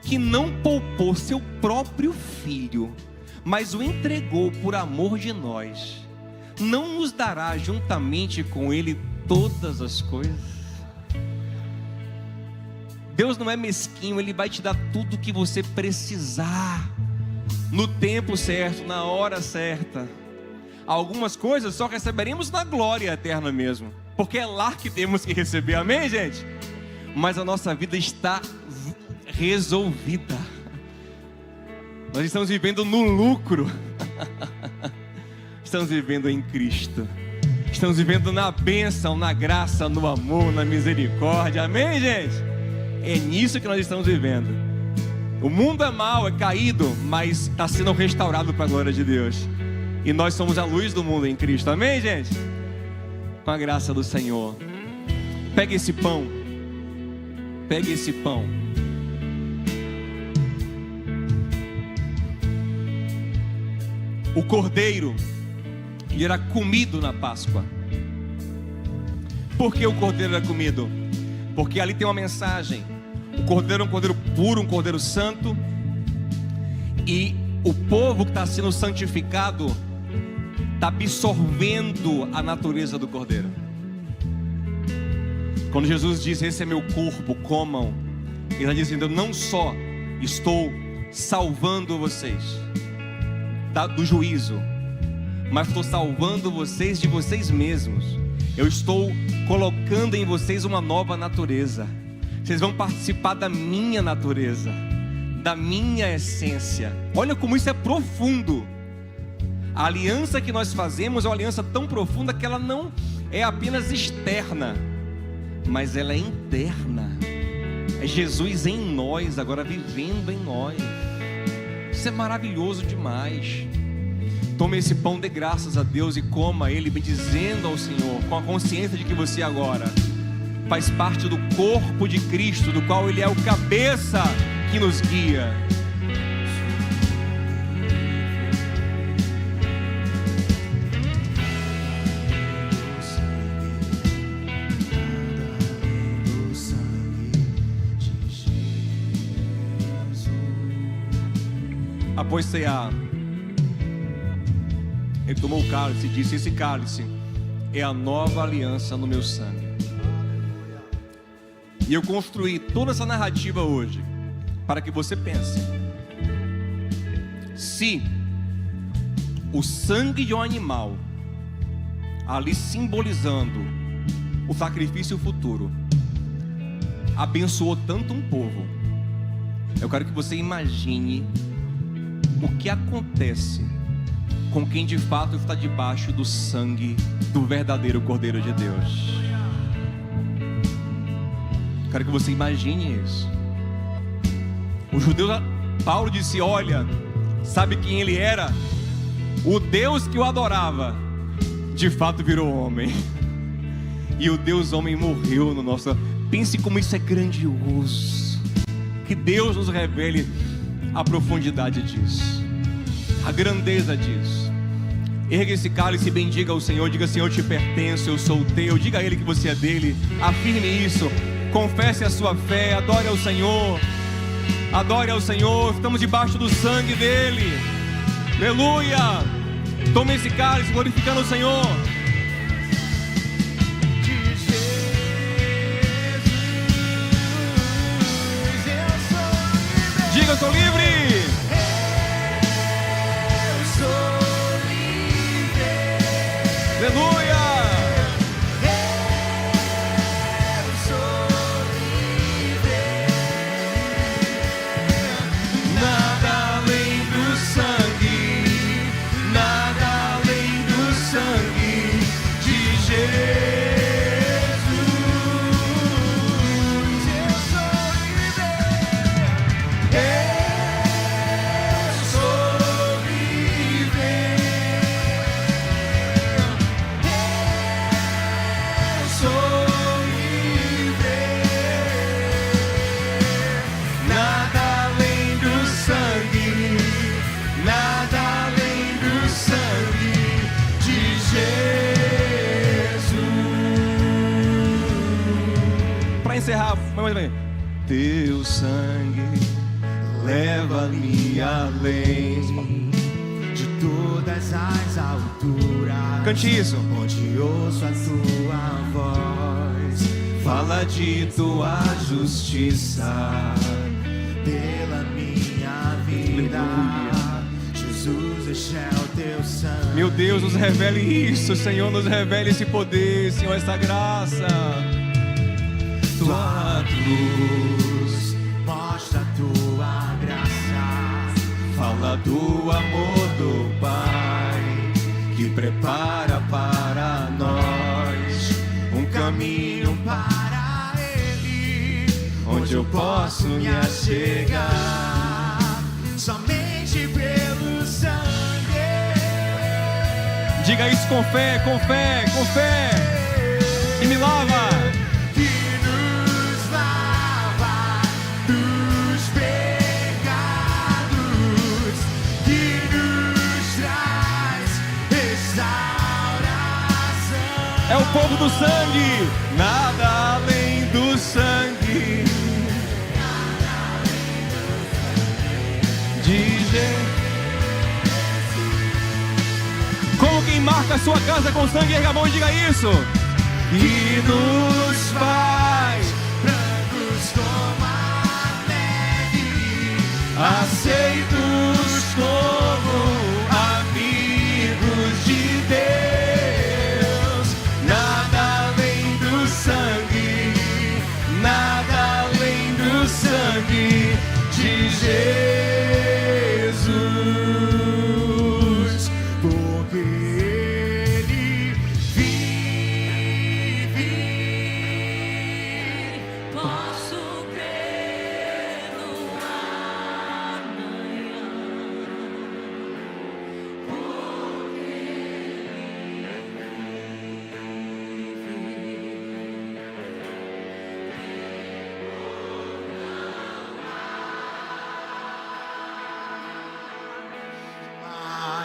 que não poupou seu próprio filho, mas o entregou por amor de nós, não nos dará juntamente com ele todas as coisas? Deus não é mesquinho, Ele vai te dar tudo o que você precisar, no tempo certo, na hora certa. Algumas coisas só receberemos na glória eterna mesmo, porque é lá que temos que receber, amém, gente? Mas a nossa vida está resolvida. Nós estamos vivendo no lucro. Estamos vivendo em Cristo. Estamos vivendo na bênção, na graça, no amor, na misericórdia, amém, gente? É nisso que nós estamos vivendo. O mundo é mau, é caído, mas está sendo restaurado para a glória de Deus. E nós somos a luz do mundo em Cristo, amém, gente? Com a graça do Senhor. Pegue esse pão. Pegue esse pão. O cordeiro, ele era comido na Páscoa. Por que o cordeiro era comido? Porque ali tem uma mensagem. O cordeiro é um cordeiro puro, um cordeiro santo. E o povo que está sendo santificado está absorvendo a natureza do cordeiro. Quando Jesus diz: esse é meu corpo, comam, Ele está dizendo: eu não só estou salvando vocês do juízo, mas estou salvando vocês de vocês mesmos. Eu estou colocando em vocês uma nova natureza. Vocês vão participar da minha natureza, da minha essência. Olha como isso é profundo. A aliança que nós fazemos é uma aliança tão profunda que ela não é apenas externa, mas ela é interna. É Jesus em nós, agora vivendo em nós. Isso é maravilhoso demais. Tome esse pão, dê graças a Deus e coma ele, bendizendo ao Senhor, com a consciência de que você agora faz parte do corpo de Cristo, do qual Ele é o cabeça que nos guia. Após cear, Ele tomou o cálice e disse: esse cálice é a nova aliança no meu sangue. E eu construí toda essa narrativa hoje para que você pense: se o sangue de um animal, ali simbolizando o sacrifício futuro, abençoou tanto um povo, eu quero que você imagine o que acontece com quem de fato está debaixo do sangue do verdadeiro Cordeiro de Deus. Quero que você imagine isso. Os judeus, Paulo disse: olha, sabe quem ele era? O Deus que o adorava, de fato virou homem. E o Deus homem morreu no nosso... Pense como isso é grandioso. Que Deus nos revele a profundidade disso, a grandeza disso. Erga esse cálice e bendiga ao Senhor. Diga: Senhor, eu te pertenço, eu sou teu. Diga a Ele que você é dele. Afirme isso. Confesse a sua fé. Adore ao Senhor. Adore ao Senhor. Estamos debaixo do sangue dele. Aleluia. Tome esse cálice glorificando o Senhor. Diga: eu sou livre. Eu sou livre. Aleluia. Eu sou livre. Nada além do sangue, nada além do sangue de Jesus. Eu sou livre. Eu sou livre. Eu sou livre. Nada além do sangue, nada além do sangue de Jesus. Para encerrar, vamos ver. Teu sangue leva-me além de todas as alturas. Cante isso. Onde ouço a tua voz, fala de tua justiça pela minha vida. Jesus, este é o teu sangue. Meu Deus, nos revele isso, Senhor. Nos revele esse poder, Senhor, essa graça. Tua cruz mostra a tua graça, fala do amor do Pai que prepara para nós um caminho para Ele, onde eu posso me achegar somente pelo sangue. Diga isso com fé, com fé, com fé. E me lava. Que nos lava dos pecados, que nos traz restauração. É o povo do sangue. Nada além do sangue de Jesus. Como quem marca a sua casa com sangue, erga a mão e diga isso. Que nos faz brancos como a neve, aceitos como amigos de Deus. Nada além do sangue, nada além do sangue de Jesus, porque Ele vive. Posso crer no amanhã, porque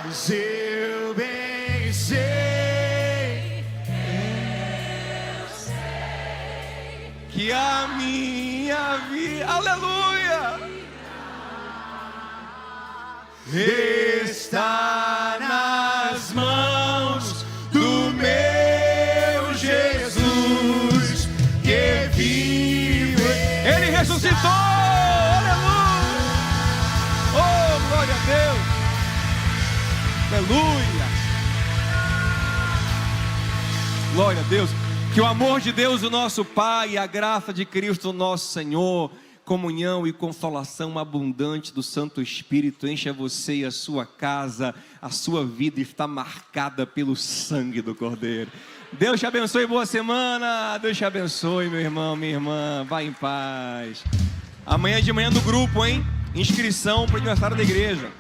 Mas eu bem sei Que a minha vida, aleluia, está nas mãos do meu Jesus, que vive. Ele ressuscitou, aleluia. Oh, glória a Deus, aleluia. Glória a Deus. Que o amor de Deus, o nosso Pai, e a graça de Cristo, nosso Senhor, comunhão e consolação abundante do Santo Espírito encha você e a sua casa, a sua vida está marcada pelo sangue do Cordeiro. Deus te abençoe, boa semana. Deus te abençoe, meu irmão, minha irmã. Vai em paz. Amanhã de manhã no grupo, hein? Inscrição para o aniversário da igreja.